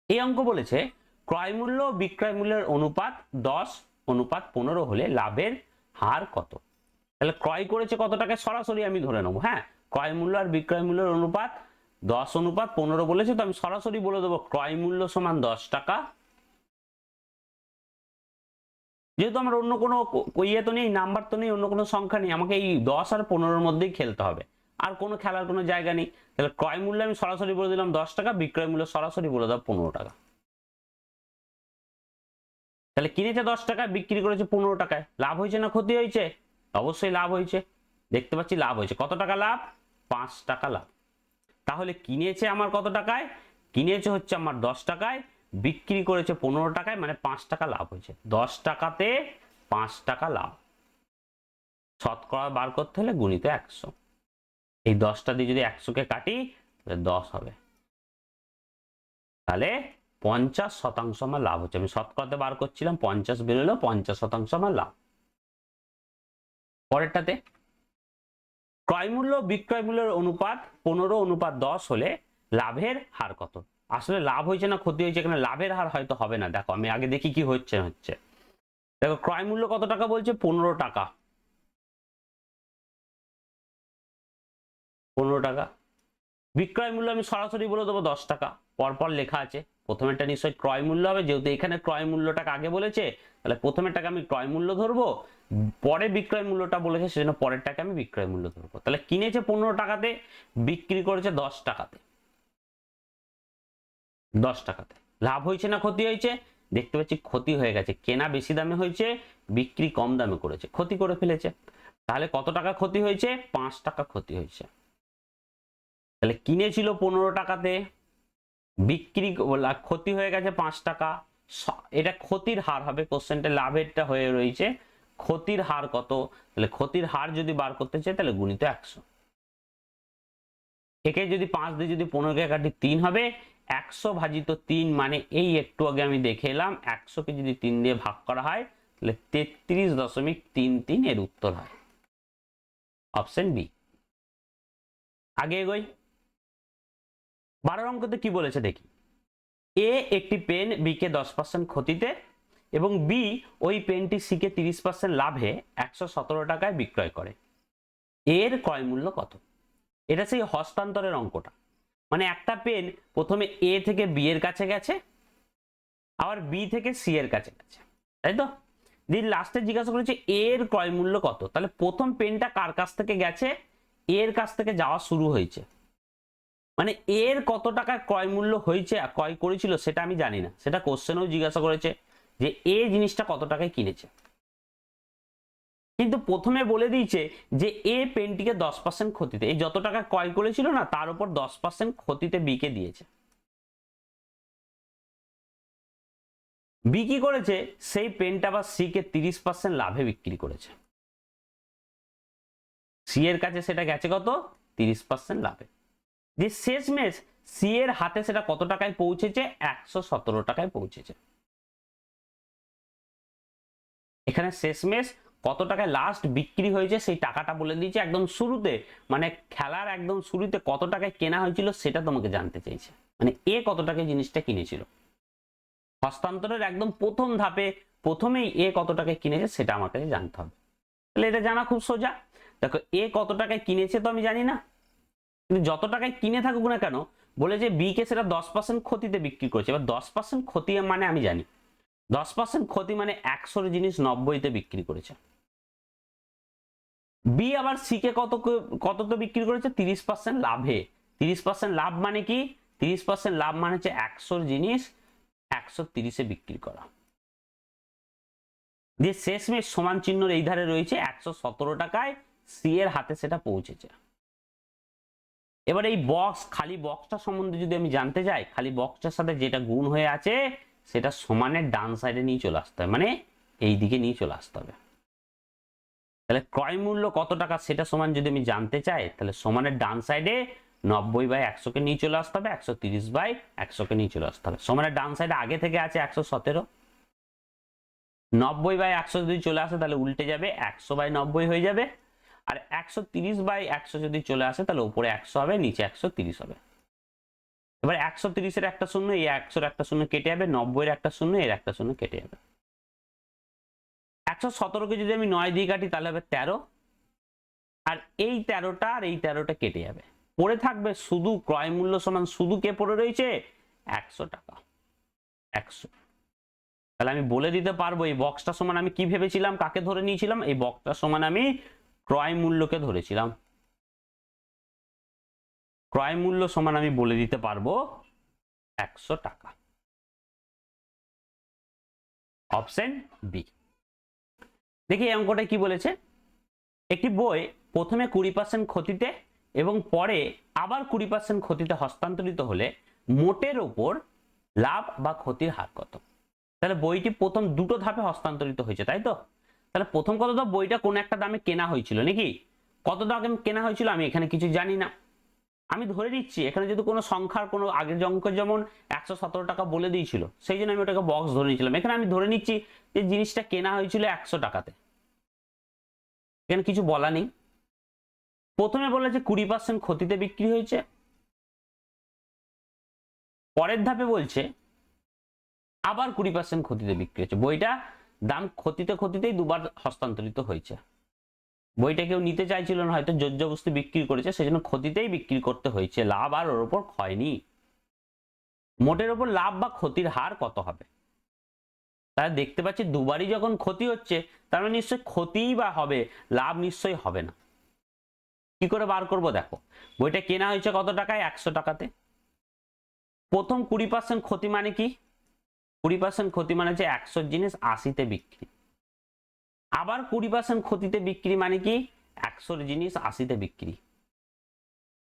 এই অঙ্ক বলেছে ক্রয় মূল্য বিক্রয় মূল্যের অনুপাত 10:15 হলে লাভের হার কত। তাহলে ক্রয় করেছে কত টাকা সরাসরি আমি ধরে নেবো। হ্যাঁ, ক্রয় মূল্য আর বিক্রয় মূল্যের অনুপাত 10:15 বলেছে, তো আমি সরাসরি বলে দেবো ক্রয় মূল্য সমান 10 টাকা। যেহেতু আমার অন্য কোনো ইয়ে তো নেই, নাম্বার তো নেই, অন্য কোনো সংখ্যা নেই, আমাকে এই 10 আর 15-র মধ্যেই খেলতে হবে, আর কোনো খেলার কোনো জায়গা নেই। তাহলে ক্রয় মূল্য আমি সরাসরি বলে দিলাম 10 টাকা, বিক্রয় মূল্য সরাসরি বলে দাও 15 টাকা। তাহলে কিনেছে 10 টাকায়, বিক্রি করেছে 15 টাকায়, লাভ হয়েছে না ক্ষতি হয়েছে? অবশ্যই লাভ হয়েছে, দেখতে পাচ্ছি লাভ হয়েছে। কত টাকা লাভ? 5 টাকা লাভ। তাহলে কিনেছে আমার কত টাকায়? কিনেছে হচ্ছে আমার 10 টাকায়, বিক্রি করেছে 15 টাকায়, মানে 5 টাকা লাভ হয়েছে। 10 টাকাতে 5 টাকা লাভ, শতকরা বার করতে হলে গুণিত 100। এই 10টা দিয়ে যদি 100 কে কাটি তাহলে 10 হবে, তাহলে 50% আমার লাভ হচ্ছে। আমি শতকরাতে বার করছিলাম, 50 বেরোলো, 50% আমার লাভ। পরেরটাতে ক্রয় মূল্য বিক্রয় মূল্যের অনুপাত 15:10 হলে লাভের হার কত। আসলে লাভ হয়েছে না ক্ষতি হয়েছে, এখানে লাভের হার হয়তো হবে না। দেখো আমি আগে দেখি কি হচ্ছে। দেখো ক্রয় মূল্য কত টাকা বলছে? 15 টাকা। 15 টাকা। বিক্রয় মূল্য আমি সরাসরি বলে দেবো 10 টাকা, পরপর লেখা আছে। প্রথমেরটা নিশ্চয়ই ক্রয় মূল্য হবে, যেহেতু এখানে ক্রয় মূল্যটাকে আগে বলেছে, তাহলে প্রথমেরটাকে আমি ক্রয় মূল্য ধরবো, পরে বিক্রয় মূল্যটা বলেছে সেজন্য পরেরটাকে আমি বিক্রয় মূল্য ধরবো। তাহলে কিনেছে 15 টাকাতে, বিক্রি করেছে 10 টাকাতে। 10 টাকাতে লাভ হয়েছে না ক্ষতি হয়েছে? দেখতে পাচ্ছি ক্ষতি হয়ে গেছে, কেনা বেশি দামে হয়েছে, বিক্রি কম দামে করেছে, ক্ষতি করে ফেলেছে। তাহলে কত টাকা ক্ষতি হয়েছে? 5 টাকা ক্ষতি হয়েছে। তাহলে কিনেছিল 15 টাকাতে, বিক্রি ক্ষতি হয়ে গেছে 5 টাকা। এটা ক্ষতির হার হবে, কোশ্চেনটা লাভেরটা হয়ে রয়েছে, ক্ষতির হার কত? তাহলে ক্ষতির হার যদি বার করতে চাই তাহলে গুণিত 100। একে যদি 5 দিয়ে যদি 15 কে কাটি 3 হবে, 100 ভাজিত 3 মানে এই একটু আগে আমি দেখে এলাম 100 কে যদি 3 দিয়ে ভাগ করা হয় তাহলে 33.33 এর উত্তর হয় অপশন বি। আগে এগোই। 12 অঙ্কতে কি বলেছে দেখি। এ একটি পেন বি কে 10% ক্ষতিতে এবং বি ওই পেনটি সি কে 30% লাভে 117 টাকায় বিক্রয় করে, এর ক্রয় মূল্য কত? এটা সেই হস্তান্তরের অঙ্কটা, মানে একটা পেন প্রথমে এ থেকে বি এর কাছে গেছে, আবার বি থেকে সি এর কাছে গেছে, তাই তো? দিন লাস্টে জিজ্ঞাসা করেছে এর ক্রয় মূল্য কত। তাহলে প্রথম পেনটা কার কাছ থেকে গেছে? এর কাছ থেকে যাওয়া শুরু হয়েছে, মানে এর কত টাকা ক্রয় মূল্য হয়েছে, ক্রয় করেছিল সেটা আমি জানি না, সেটা কোশ্চেনেও জিজ্ঞাসা করেছে যে এ জিনিসটা কত টাকায় কিনেছে, কিন্তু প্রথমে বলে দিয়েছে যে এ পেনটিকে 10% ক্ষতিতে, এই যত টাকা ক্রয় করেছিল না তার উপর 10% ক্ষতিতে বি কে দিয়েছে। বি কি করেছে? সেই পেনটা বা সি কে 30% লাভে বিক্রি করেছে, সি এর কাছে সেটা গেছে কত? 30% লাভে। যে শেষমেশ সি এর হাতে সেটা কত টাকায় পৌঁছেছে? 117 টাকায় পৌঁছেছে। এখানে শেষমেশ কত টাকায় লাস্ট বিক্রি হয়েছে সেই টাকাটা বলে দিয়েছে একদম শুরুতে, মানে খেলার একদম শুরুতে কত টাকায় কেনা হয়েছিল সেটা তোমাকে জানতে চাইছে, মানে এ কত টাকায় জিনিসটা কিনেছিল। হস্তান্তরের একদম প্রথম ধাপে প্রথমেই এ কত টাকায় কিনেছে সেটা আমার কাছে জানতে হবে। তাহলে এটা জানা খুব সোজা। দেখো এ কত টাকায় কিনেছে তো আমি জানি না, কিন্তু যত টাকায় কিনে থাকুক না কেন বলে যে বি কে সেটা 10% ক্ষতিতে বিক্রি করেছে। এবার 10% ক্ষতি মানে আমি জানি 10% ক্ষতি মানে 100 জিনিস 90-তে বিক্রি করেছে। বি আবার সি কে কততে বিক্রি করেছে? 30% লাভে। 30% লাভ মানে কি? 30% লাভ মানে হচ্ছে 100 জিনিস 130-এ বিক্রি করা। যে শেষমেশ সমান চিহ্নর এই ধারে রয়েছে 117 টাকায় সি এর হাতে সেটা পৌঁছেছে। এবার এই বক্স, খালি বক্সটা সম্বন্ধে যদি আমি জানতে যাই, খালি বক্সটার সাথে যেটা গুণ হয়ে আছে সেটা সমানের ডান সাইডে নিয়ে চলে আসতে হবে, মানে এই দিকে নিয়ে চলে আসতে হবে। তাহলে ক্রয় মূল্য কত টাকা সেটা সমান যদি আমি জানতে চাই, তাহলে সমানের ডান সাইডে 90/100 কে নিয়ে চলে আসতে হবে, 130/100 কে নিয়ে চলে আসতে হবে। সমানের ডান সাইডে আগে থেকে আছে 117, 90/100 যদি চলে আসে তাহলে উল্টে যাবে, 100/90 হয়ে যাবে। আর 130/100 যদি চলে আসে তাহলে উপরে 100 হবে, নিচে 130 হবে। এবার 130-এর একটা শূন্য, এই 100-এর একটা শূন্য কেটে যাবে, 90-এর একটা শূন্য, এর একটা শূন্য কেটে যাবে। 117-কে যদি আমি 9 দিয়ে কাটি তাহলে হবে 13, আর এই 13টা আর এই 13টা কেটে যাবে। পড়ে থাকবে শুধু ক্রয় মূল্য সমান, শুধু কে পড়ে রয়েছে? 100 টাকা। 100। তাহলে আমি বলে দিতে পারবো এই বক্সটা সমান আমি কি ভেবেছিলাম, কাকে ধরে নিয়েছিলাম? এই বক্সটা সমান আমি ক্রয় মূল্যকে ধরেছিলাম। ক্রয় মূল্য সমান আমি বলে দিতে পারবো 100 টাকা। Option B. দেখি এই অঙ্কটা কি বলেছে। একটি বই প্রথমে 20% ক্ষতিতে এবং পরে আবার 20% ক্ষতিতে হস্তান্তরিত হলে মোটের ওপর লাভ বা ক্ষতির হার কত? তাহলে বইটি প্রথম দুটো ধাপে হস্তান্তরিত হয়েছে, তাই তো? তাহলে প্রথম কথা তো বইটা কোন একটা দামে কেনা হয়েছিল নাকি? কত দামে কেনা হয়েছিল আমি এখানে কিছু জানি না, আমি ধরে নিচ্ছি এখানে যদি কোনো সংখ্যার কোনো আগের অঙ্ক যেমন 117 টাকা বলে দিয়েছিল সেই জন্য আমি ওটাকে বক্স ধরে নিয়েছিলাম। এখানে আমি ধরে নিচ্ছি যে জিনিসটা কেনা হয়েছিল 100 টাকাতে, এখানে কিছু বলা নেই। প্রথমে বলেছে 20% ক্ষতিতে বিক্রি হয়েছে, পরের ধাপে বলছে আবার 20% ক্ষতিতে বিক্রি হয়েছে। বইটা দাম ক্ষতিতেই দুবার হস্তান্তরিত হয়েছে। বইটা কেউ নিতে চাইছিল না, হয়তো জোর জবরদস্তি বিক্রি করেছে, সেই জন্য ক্ষতিতেই বিক্রি করতে হয়েছে, লাভ আর ওর উপর হয়নি। মোটের উপর লাভ বা ক্ষতির হার কত হবে? তাহলে দেখতে পাচ্ছি দুবারই যখন ক্ষতি হচ্ছে তার মানে নিশ্চয়ই ক্ষতিই বা হবে, লাভ নিশ্চয়ই হবে না। কি করে বার করব? দেখো, বইটা কেনা হয়েছে কত টাকায়? 100 টাকাতে। প্রথম 20% ক্ষতি মানে কি? 20% ক্ষতি মানে হচ্ছে 100 জিনিস 80-তে বিক্রি। আবার 20% ক্ষতিতে বিক্রি মানে কি? 100 জিনিস 80-তে বিক্রি।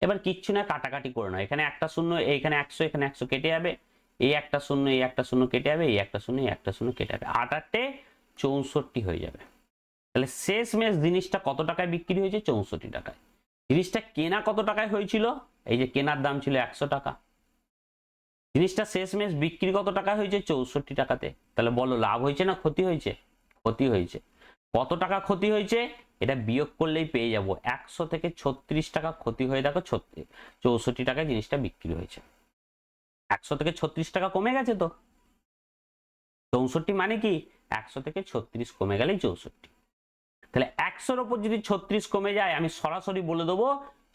এবার কিচ্ছু না, কাটাকাটি করে নাও, এখানে একটা শূন্য, এইখানে 100, এখানে 100 কেটে যাবে, এই একটা শূন্য, এই একটা শূন্য কেটে যাবে, এই একটা শূন্য, এই একটা শূন্য কেটে যাবে, 8 64 হয়ে যাবে। তাহলে শেষমেশ জিনিসটা কত টাকায় বিক্রি হয়েছে? 64 টাকায়। জিনিসটা কেনা কত টাকায় হয়েছিল? এই যে কেনার দাম ছিল 100 টাকা, জিনিসটা শেষমেশ বিক্রি কত টাকা হয়েছে? 64 টাকাতে। তাহলে বলো লাভ হয়েছে না ক্ষতি হয়েছে? ক্ষতি হয়েছে। কত টাকা ক্ষতি হয়েছে? এটা বিয়োগ করলেই পেয়ে যাব, 100 থেকে 36 টাকা ক্ষতি হয়ে দেখো 64 টাকায় জিনিসটা বিক্রি হয়েছে। 100 থেকে 36 টাকা কমে গেছে তো। 64 মানে কি? 100 থেকে 36 কমে গেলেই 64। তাহলে 100-র উপর যদি 36 কমে যায় আমি সরাসরি বলে দেবো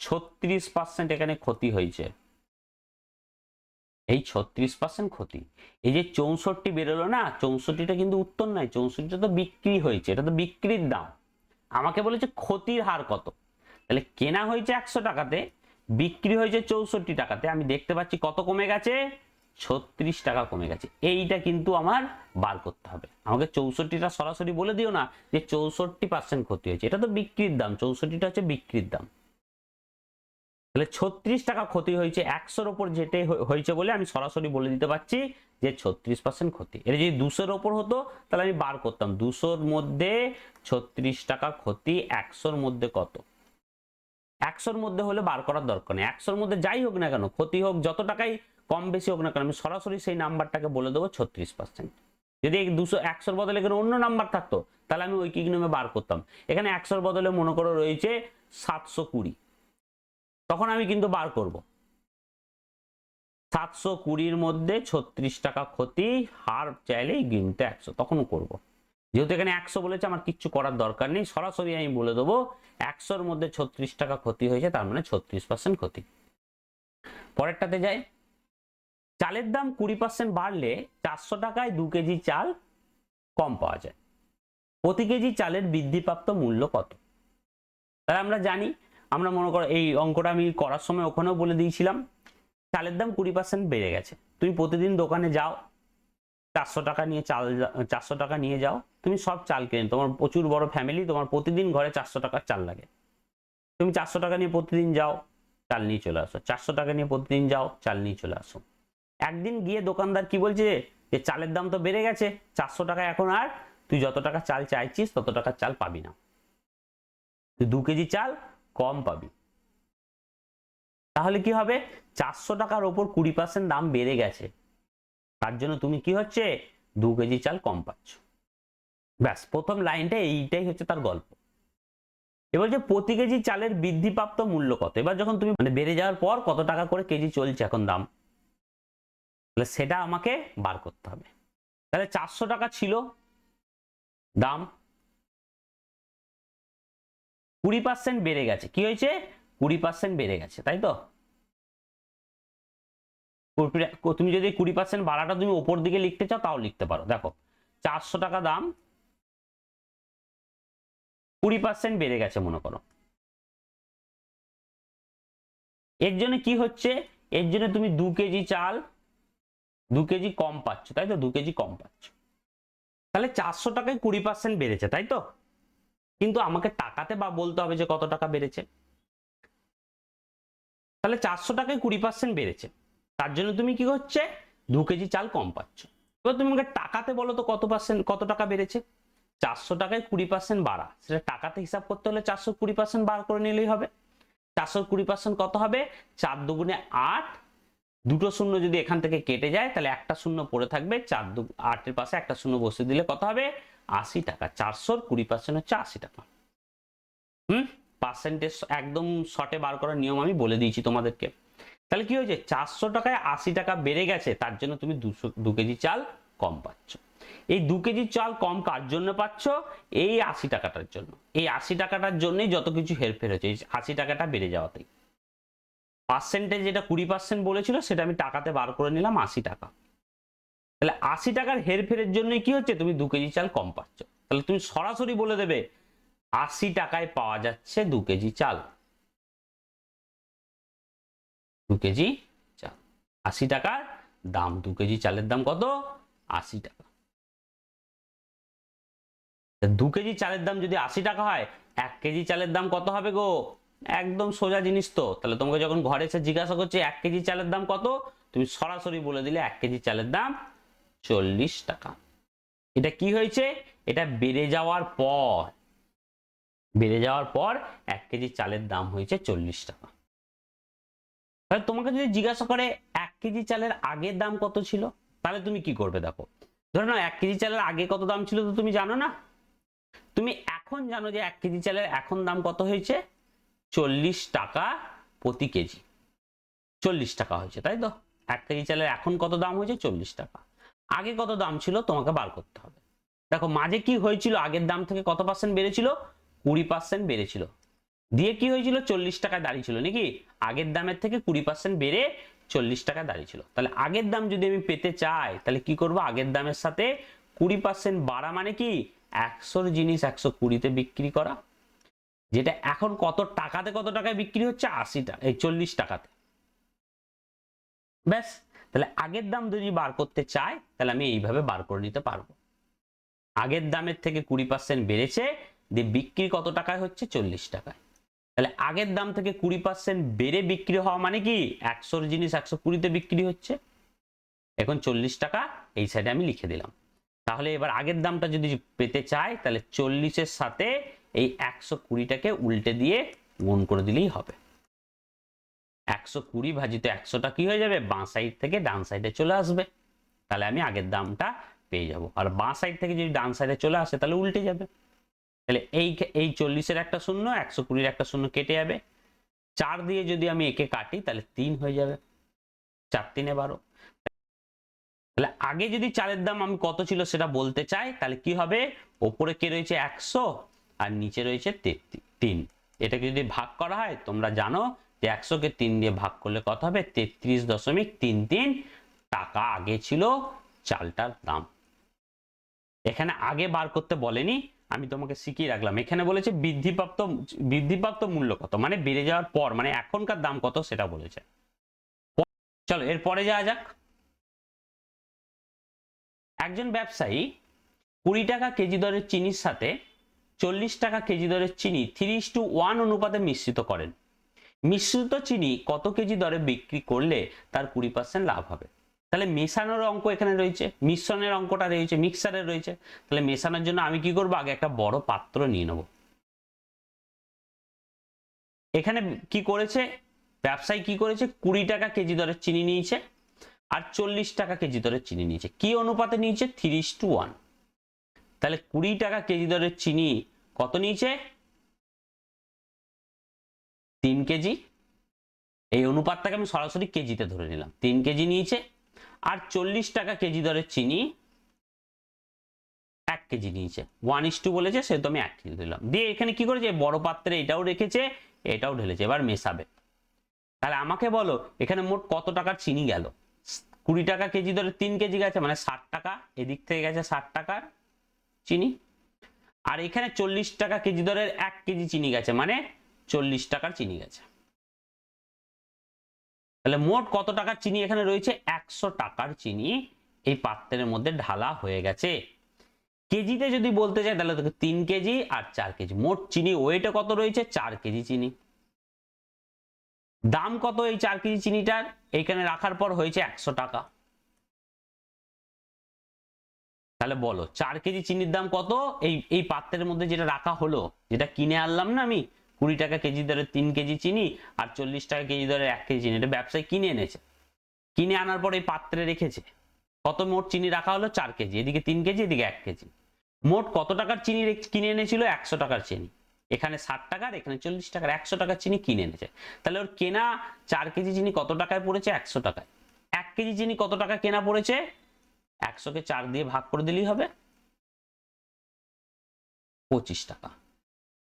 36% এখানে ক্ষতি হয়েছে। এই 36% ক্ষতি। এই যে 64 বেরোলো না, 64টা কিন্তু উত্তর নয়, 64টা তো বিক্রি হয়েছে, এটা তো বিক্রির দাম। আমাকে বলেছে ক্ষতির হার কত। তাহলে কেনা হয়েছে 100 টাকাতে, বিক্রি হয়েছে 64 টাকাতে, আমি দেখতে পাচ্ছি কত কমে গেছে? 36 টাকা কমে গেছে। এইটা কিন্তু আমার বার করতে হবে। আমাকে 64টা সরাসরি বলে দিও না যে 64% ক্ষতি হয়েছে, এটা তো বিক্রির দাম, 64টা হচ্ছে বিক্রির দাম। তাহলে 36 টাকা ক্ষতি হয়েছে 100-র উপর যেটা হয়েছে বলে আমি সরাসরি বলে দিতে পারছি যে 36% ক্ষতি। এটা যদি 200-র উপর হতো তাহলে আমি বার করতাম 200-র মধ্যে 36 টাকা ক্ষতি, 100-র মধ্যে কত? 100-র মধ্যে হলে বার করার দরকার নেই, 100-র মধ্যে যাই হোক না কেন, ক্ষতি হোক যত টাকাই কম বেশি হোক না কেন, আমি সরাসরি সেই নাম্বারটাকে বলে দেবো 36%। যদি 100-র বদলে এখানে অন্য নাম্বার থাকতো তাহলে আমি ওই কি নিয়মে বার করতাম। এখানে 100-র বদলে মনে করো রয়েছে 720, তখন আমি কিন্তু বার করব 720-র মধ্যে 36 টাকা ক্ষতি, হার চাইলেই গিনতে 100, তখনও করব। যেহেতু এখানে 100 বলেছে আমার কিচ্ছু করার দরকার নেই, সরাসরি আমি বলে দেবো 100-র মধ্যে 36 টাকা ক্ষতি হয়েছে, তার মানে 36% ক্ষতি। পরেরটাতে যাই। চালের দাম 20% বাড়লে 400 টাকায় 2 কেজি চাল কম পাওয়া যায়। প্রতি কেজি চালের বৃদ্ধিপ্রাপ্ত মূল্য কত? তাহলে আমরা জানি, আমরা মনে করো এই অঙ্কটা আমি করার সময় ওখানেও বলে দিয়েছিলাম, চালের দাম 20% বেড়ে গেছে। তুমি প্রতিদিন দোকানে যাও, 400 টাকা নিয়ে চাল, 400 টাকা নিয়ে যাও, তুমি সব চাল কেনে, তোমার প্রচুর বড় ফ্যামিলি, তোমার প্রতিদিন ঘরে 400 টাকার চাল লাগে। তুমি 400 টাকা নিয়ে প্রতিদিন যাও, চাল নিয়ে চলে আসো, 400 টাকা নিয়ে প্রতিদিন যাও, চাল নিয়ে চলে আসো। একদিন গিয়ে দোকানদার কি বলছে, যে চালের দাম তো বেড়ে গেছে, 400 টাকা এখন আর তুই যত টাকা চাল চাইছিস তত টাকার চাল পাবি না, তুই 2 কেজি চাল কম পাবি। তাহলে কি হবে, 400 টাকার ওপর 20% দাম বেড়ে গেছে, তার জন্য তুমি কি হচ্ছে 2 কেজি চাল কম পাচ্ছ। ব্যাস, প্রথম লাইনটা এইটাই হচ্ছে তার গল্প। এবার যে প্রতি কেজি চালের বৃদ্ধিপ্রাপ্ত মূল্য কত, এবার যখন তুমি মানে বেড়ে যাওয়ার পর কত টাকা করে কেজি চলছে এখন দাম, তাহলে সেটা আমাকে বার করতে হবে। তাহলে 400 টাকা ছিল দাম, 20% বেড়ে গেছে, কি হয়েছে 20% বেড়ে গেছে, তাই তো? তুমি যদি 20% বাড়াটা তুমি ওপর দিকে লিখতে চাও তাও লিখতে পারো। দেখো 400 টাকা দাম, 20% বেড়ে গেছে মনে করো। এর জন্য কি হচ্ছে, এর জন্য তুমি 2 কেজি চাল 2 কেজি কম পাচ্ছ, তাই তো? 2 কেজি কম পাচ্ছ, তাহলে 400 টাকায় 20% বেড়েছে, তাই তো? কিন্তু আমাকে টাকাতে বা বলতে হবে যে কত টাকা বেড়েছে। তাহলে 400 টাকায় 20% বেড়েছে, তার জন্য তুমি কি হচ্ছে 2 কেজি চাল কম পাচ্ছ। এবার তুমি আমাকে টাকাতে বলো তো কত টাকা বেড়েছে। 400 টাকায় 20% বাড়া, সেটা টাকাতে হিসাব করতে হলে 420% বার করে নিলেই হবে। 420% কত হবে, 4 দুগুণে 8, দুটো শূন্য যদি এখান থেকে কেটে যায় তাহলে একটা শূন্য পড়ে থাকবে, 8 এর পাশে একটা শূন্য বসে দিলে কত হবে 80 টাকা। 420% হচ্ছে 80 টাকা। পার্সেন্টেজ একদম শর্টে বার করার নিয়ম আমি বলে দিয়েছি তোমাদেরকে। তাহলে কি হয়েছে, 400 টাকায় 80 টাকা বেড়ে গেছে, তার জন্য তুমি 2 কেজি চাল কম পাচ্ছ। এই 2 কেজি চাল কম কার জন্য পাচ্ছ, এই 80 টাকাটার জন্য। এই 80 টাকাটার জন্যই যত কিছু হেরফের হয়েছে, এই 80 টাকাটা বেড়ে যাওয়াতেই। পার্সেন্টেজ যেটা 20% বলেছিল সেটা আমি টাকাতে বার করে নিলাম 80 টাকা। তাহলে 80 টাকার হেরফেরের জন্যই কি হচ্ছে, তুমি 2 কেজি চাল কম পাচ্ছ। তাহলে তুমি সরাসরি বলে দেবে 80 টাকায় পাওয়া যাচ্ছে 2 কেজি চাল। 2 কেজি চাল 80 টাকার দাম, 2 কেজি চালের দাম কত 80 টাকা। 2 কেজি চালের দাম যদি 80 টাকা হয়, 1 কেজি চালের দাম কত হবে গো? একদম সোজা জিনিস তো। তাহলে তোমাকে যখন ঘরে এসে জিজ্ঞাসা করছে 1 কেজি চালের দাম কত, তুমি সরাসরি বলে দিলে 1 কেজি চালের দাম 40 টাকা। এটা কি হয়েছে, এটা বেড়ে যাওয়ার পর, 1 কেজি চালের দাম হয়েছে 40 টাকা। তাহলে তোমাকে যদি জিজ্ঞাসা করে 1 কেজি চালের আগের দাম কত ছিল, তাহলে তুমি কি করবে? দেখো, ধরে নাও 1 কেজি চালের আগে কত দাম ছিল তো তুমি জানো না। তুমি এখন জানো যে 1 কেজি চালের এখন দাম কত হয়েছে, 40 টাকা প্রতি কেজি। 40 টাকা হয়েছে, তাই তো? 1 কেজি চালের এখন কত দাম হয়েছে, 40 টাকা। আগে কত দাম ছিল তোমাকে বার করতে হবে। দেখো মাঝে কি হয়েছিল, আগের দাম থেকে কত পার্সেন্ট বেড়েছিল, 20% বেড়েছিল, দিয়ে কি হয়েছিল 40 টাকায় দাঁড়িয়েছিল নাকি। আগের দামের থেকে 20% বেড়ে 40 টাকায় দাঁড়িয়েছিল। তাহলে আগের দাম যদি আমি পেতে চাই তাহলে কি করব, আগের দামের সাথে 20% বাড়া মানে কি, 100 জিনিস 120-তে বিক্রি করা, যেটা এখন কত টাকায় বিক্রি হচ্ছে 80 টাকা, এই 40 টাকাতে। ব্যাস, তাহলে আগের দাম যদি বার করতে চাই তাহলে আমি এইভাবে বার করে নিতে পারবো। আগের দামের থেকে 20% বেড়েছে, দিয়ে বিক্রি কত টাকায় হচ্ছে 40 টাকায়। তাহলে আগের দাম থেকে 20% বেড়ে বিক্রি হওয়া মানে কি, 100 জিনিস 120-তে বিক্রি হচ্ছে। এখন 40 টাকা এই সাইডে আমি লিখে দিলাম। তাহলে এবার আগের দামটা যদি পেতে চাই তাহলে 40-এর সাথে এই 120টাকে উল্টে দিয়ে গুণ করে দিলেই হবে। 120 ভাজিত 100টা কি হয়ে যাবে, বাঁ সাইড থেকে ডান সাইডে চলে আসবে, তাহলে আমি আগের দামটা পেয়ে যাব। আর বাঁ সাইড থেকে যদি ডান সাইডে চলে আসে তাহলে উল্টে যাবে। তাহলে এই 40-এর একটা শূন্য, 120-এর একটা শূন্য কেটে যাবে। 4 দিয়ে যদি আমি একে কাটি তাহলে 3 হয়ে যাবে, 4 3 12। তাহলে আগে যদি চালের দাম আমি কত ছিল সেটা বলতে চাই তাহলে কি হবে, ওপরে কে রয়েছে 100 আর নিচে রয়েছে 3। এটাকে যদি ভাগ করা হয় তোমরা জানো যে 100-কে 3 দিয়ে ভাগ করলে কত হবে, 33.33 টাকা আগে ছিল চালটার দাম। এখানে আগে বার করতে বলেনি, আমি তোমাকে শিখিয়ে রাখলাম। এখানে বলেছে বৃদ্ধিপ্রাপ্ত মূল্য কত, মানে বেড়ে যাওয়ার পর, মানে এখনকার দাম কত সেটা বলেছে। চলো এরপরে যাওয়া যাক। একজন ব্যবসায়ী 20 টাকা কেজি দরের চিনির সাথে 40 টাকা কেজি দরের চিনি 3:1 অনুপাতে মিশ্রিত করেন। মিশ্রিত চিনি কত কেজি দরে বিক্রি করলে তার 20% লাভ হবে? তাহলে মেশানোর অঙ্ক এখানে রয়েছে, মিশ্রণের অঙ্কটা রয়েছে, মিক্সারের রয়েছে। তাহলে মেশানোর জন্য আমি কি করবো, আগে একটা বড় পাত্র নিয়ে নেব। এখানে কি করেছে ব্যবসায়ী, কি করেছে, 20 টাকা কেজি দরের চিনি নিয়েছে আর 40 টাকা কেজি দরের চিনি নিয়েছে। কি অনুপাতে নিয়েছে? 3:1। তাহলে 20 টাকা কেজি দরের চিনি কত নিয়েছে? 3 কেজি। এই অনুপাতটাকে আমি সরাসরি কেজিতে ধরে নিলাম, 3 কেজি নিয়েছে। আর 40 টাকা কেজি দরের চিনি 1 কেজি নিয়েছে, 1:2 বলেছে, সেহেতু আমি 1 কেজি দিলাম। দিয়ে এখানে কি করেছে, বড় পাত্রে এটাও রেখেছে, এটাও ঢেলেছে। এবার মেশাবে। তাহলে আমাকে বলো এখানে মোট কত টাকার চিনি গেল? 20 টাকা কেজি দরে 3 কেজি গেছে, মানে 60 টাকা। এদিক থেকে গেছে 60 টাকার চিনি। আর এখানে 40 টাকা কেজি দরের 1 কেজি চিনি গেছে, মানে 40 টাকার চিনি গেছে। তাহলে মোট কত টাকার চিনি এখানে রয়েছে? 100 টাকার চিনি এই পাত্রের মধ্যে ঢালা হয়ে গেছে। কেজিতে যদি বলতে চাই তাহলে 3 কেজি আর 4 কেজি। মোট চিনি ওয়েটে কত রয়েছে? 4 কেজি চিনি। দাম কত এই 4 কেজি চিনিটার? এইখানে রাখার পর হয়েছে 100 টাকা। তাহলে বলো 4 কেজি চিনির দাম কত? এই পাত্রের মধ্যে যেটা রাখা হলো, যেটা কিনে আনলাম না আমি, 20 টাকা কেজি দরে 3 কেজি চিনি আর 40 টাকা কেজি দরে 1 কেজি চিনি, এটা ব্যবসায়ী কিনে এনেছে। কিনে আনার পর এই পাত্রে রেখেছে। কত মোট চিনি রাখা হলো? 4 কেজি। এদিকে 3 কেজি, এদিকে 1 কেজি। মোট কত টাকার চিনি কিনে এনেছিল? 100 টাকার চিনি। এখানে 60 টাকার, এখানে 40 টাকার, 100 টাকার চিনি কিনে এনেছে। তাহলে ওর কেনা 4 কেজি চিনি কত টাকায় পড়েছে? 100 টাকায়। 1 কেজি চিনি কত টাকা কেনা পড়েছে? 100 কে 4 দিয়ে ভাগ করে দিলেই হবে, 25 টাকা।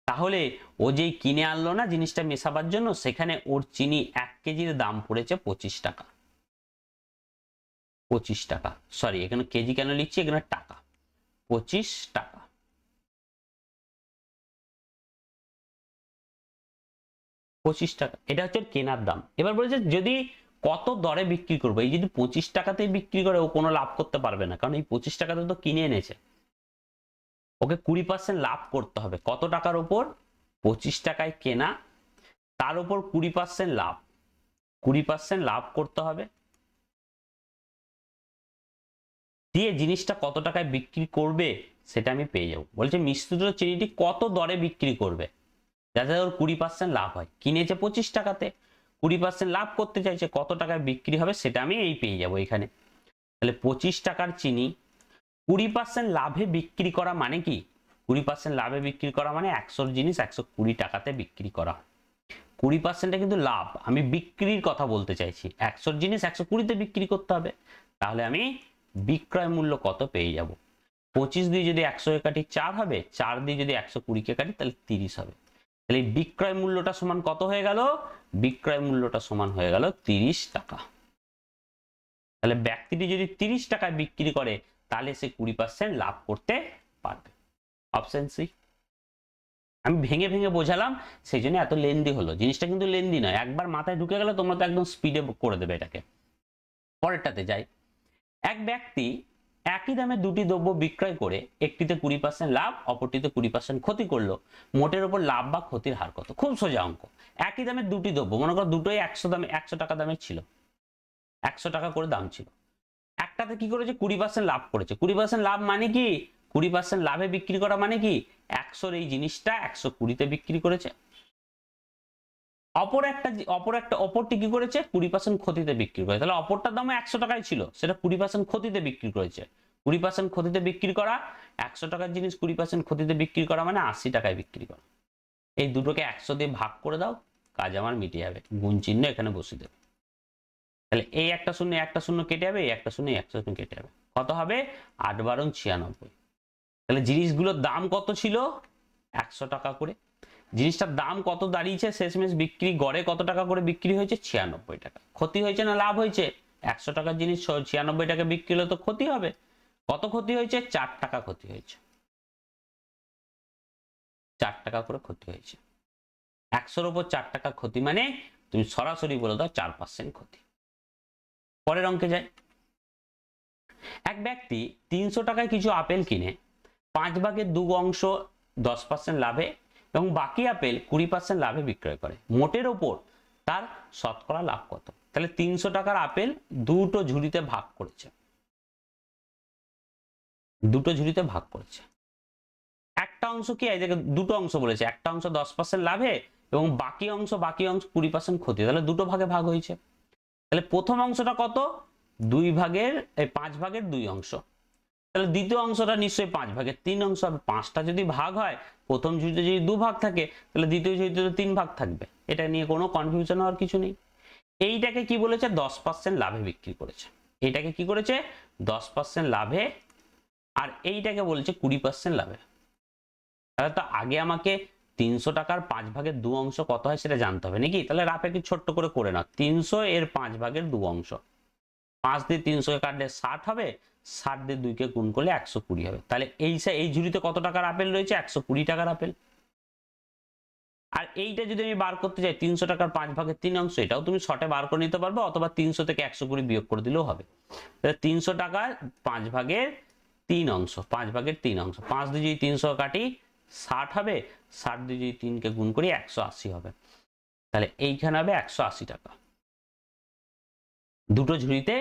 তাহলে ও যেই কিনে আনলো না জিনিসটা মেশাবার জন্য, সেখানে ওর চিনি 1 কেজির দাম পড়েছে 25 টাকা। 25 টাকা, সরি এখানে কেজি কেন লিখছি, এখানে টাকা। 25 টাকা। 25 টাকা, এটা হচ্ছে কেনার দাম। এবার বলেছে যদি কত দরে বিক্রি করবো। এই যদি 25 টাকাতে বিক্রি করে, ও কোনো লাভ করতে পারবে না, কারণ এই 25 টাকাতে তো কিনে এনেছে। ওকে 20% লাভ করতে হবে। কত টাকার উপর? 25 টাকায় কেনা, তার উপর 20% লাভ। 20% লাভ করতে হবে। দিয়ে জিনিসটা কত টাকায় বিক্রি করবে সেটা আমি পেয়ে যাবো। বলছে মিশ্রিত চিনিটি কত দরে বিক্রি করবে যাতে ওর 20% লাভ হয়। কিনেছে 25 টাকাতে, 20% লাভ করতে চাইছে, কত টাকায় বিক্রি হবে সেটা আমি এই পেয়ে যাবো এখানে। তাহলে 25 টাকার চিনি 20% লাভে বিক্রি করা মানে কি? 20% লাভে বিক্রি করা মানে 100 জিনিস 120 টাকাতে বিক্রি করা। 20% কিন্তু লাভ, আমি বিক্রির কথা বলতে চাইছি। 100 জিনিস 120তে বিক্রি করতে হবে। তাহলে আমি বিক্রয় মূল্য কত পেয়ে যাব? 25 দিয়ে যদি 100 কে কাটি 4 হবে, 4 দিয়ে যদি 120 কে কাটি তাহলে 30 হবে। তাহলে বিক্রয় মূল্যটা সমান কত হয়ে গেল? বিক্রয় মূল্যটা সমান হয়ে গেল 30 টাকা। তাহলে ব্যক্তিটি যদি 30 টাকায় বিক্রি করে, তাহলে সে 20% লাভ করতে পারবে। Option C. আমি ভেঙে ভেঙে বোঝালাম, সেই জন্য এত লেন্দি হলো। জিনিসটা কিন্তু লেন্দি নয়, একবার মাথায় ঢুকে গেলে তোমরা তো একদম স্পিডে করে দেবে এটাকে। পরেরটাতে যাই। এক ব্যক্তি একই দামে দুটি দ্রব্য বিক্রয় করে একটিতে 20% লাভ, অপরটিতে 20% ক্ষতি করলো। মোটের উপর লাভ বা ক্ষতির হার কত? খুব সোজা অঙ্ক। একই দামে দুটি দ্রব্য, মনে করো দুটোই 100 টাকা দামের ছিল, 100 টাকা করে দাম ছিল। একটাতে কি করেছে? 20% লাভ করেছে। 20% লাভ মানে কি? 20% লাভে বিক্রি করা মানে কি? 100 এই জিনিসটা 120তে বিক্রি করেছে। অপরটি কি করেছে? 20% ক্ষতিতে বিক্রি করেছে। তাহলে অপরটার দাম 100 টাকায় ছিল, সেটা 20% ক্ষতিতে বিক্রি করেছে। 20% ক্ষতিতে বিক্রি করা, 100 টাকার জিনিস 20% ক্ষতিতে বিক্রি করা মানে 80 টাকায় বিক্রি করা। এই দুটোকে 100 দিয়ে ভাগ করে দাও, কাজ আমার মিটে যাবে। গুণ চিহ্ন এখানে বসিয়ে দেবে। তাহলে এই একটা শূন্য একটা শূন্য কেটে যাবে, এই একটা শূন্য একটা শূন্য কেটে যাবে। কত হবে? 8 × 96। তাহলে জিনিসগুলোর দাম কত ছিল? 100 টাকা করে। জিনিসটার দাম কত দাঁড়িয়েছে শেষমেশ? বিক্রি গড়ে কত টাকা করে বিক্রি হয়েছে? 96 টাকা। ক্ষতি হয়েছে না লাভ হয়েছে? 100 টাকার জিনিস 96 টাকা বিক্রি হলে তো ক্ষতি হবে। কত ক্ষতি হয়েছে? 4 টাকা ক্ষতি হয়েছে, 4 টাকা করে ক্ষতি হয়েছে। 100-র উপর 4 টাকা ক্ষতি মানে তুমি সরাসরি বলে দাও 4% ক্ষতি। পরের অঙ্কে যাই। এক ব্যক্তি 300 টাকায় কিছু আপেল কিনে 5 ভাগের 2 অংশ 10% লাভে এবং বাকি আপেল 20% লাভে বিক্রয় করে। মোটের ওপর তার শতকরা লাভ কত? তাহলে 300 টাকার আপেল দুটো ঝুড়িতে ভাগ করেছে, দুটো ঝুড়িতে ভাগ করেছে। একটা অংশ কি, এই দেখো দুটো অংশ বলেছে, একটা অংশ 10% লাভে এবং বাকি অংশ 20% ক্ষতি, তাহলে দুটো ভাগে ভাগ হয়েছে। তাহলে প্রথম অংশটা কত? 5 ভাগের 2 অংশ। তাহলে দ্বিতীয় অংশটা নিশ্চয়ই 5 ভাগের 3 অংশ হবে। 5টা যদি ভাগ হয়, প্রথম ঝুড়িতে যদি 2 ভাগ থাকে, তাহলে দ্বিতীয় ঝুড়িতে তো 3 ভাগ থাকবে। এটা নিয়ে কোনো কনফিউশন হওয়ার কিছু নেই। এইটাকে কি বলেছে? 10% লাভে বিক্রি করেছে। এইটাকে কি করেছে? 10% লাভে। আর এইটাকে বলেছে 20% লাভে। তাহলে তো আগে আমাকে 300 টাকার 5 ভাগের 2 অংশ কত হয় সেটা জানতে হবে নাকি? তাহলে রাফে কি ছোট্ট করে করে নাও, 300 এর 5 ভাগের 2 অংশ, 5 দিয়ে 300 কে কাটলে 60 হবে, 60 দিয়ে 2 কে গুণ করলে 120 হবে। তাহলে এই ঝুড়িতে কত টাকার আপেল রয়েছে? 120 টাকার আপেল। আর এইটা যদি আমি বার করতে যাই 300 টাকার 5 ভাগের 3 অংশ, এটাও তুমি শর্টে বার করে নিতে পারবে, অথবা 300 থেকে 120 বিয়োগ করে দিলেও হবে। তাহলে 300 টাকার 5 ভাগের 3 অংশ, 5 ভাগের 3 অংশ, 5 দিয়ে যদি 300 কাটি 60 হবে, 60 দিয়ে যদি 3 কে গুণ করি 180 হবে। তাহলে এইখানে হবে 180 টাকা। দুটো ঝুড়িতে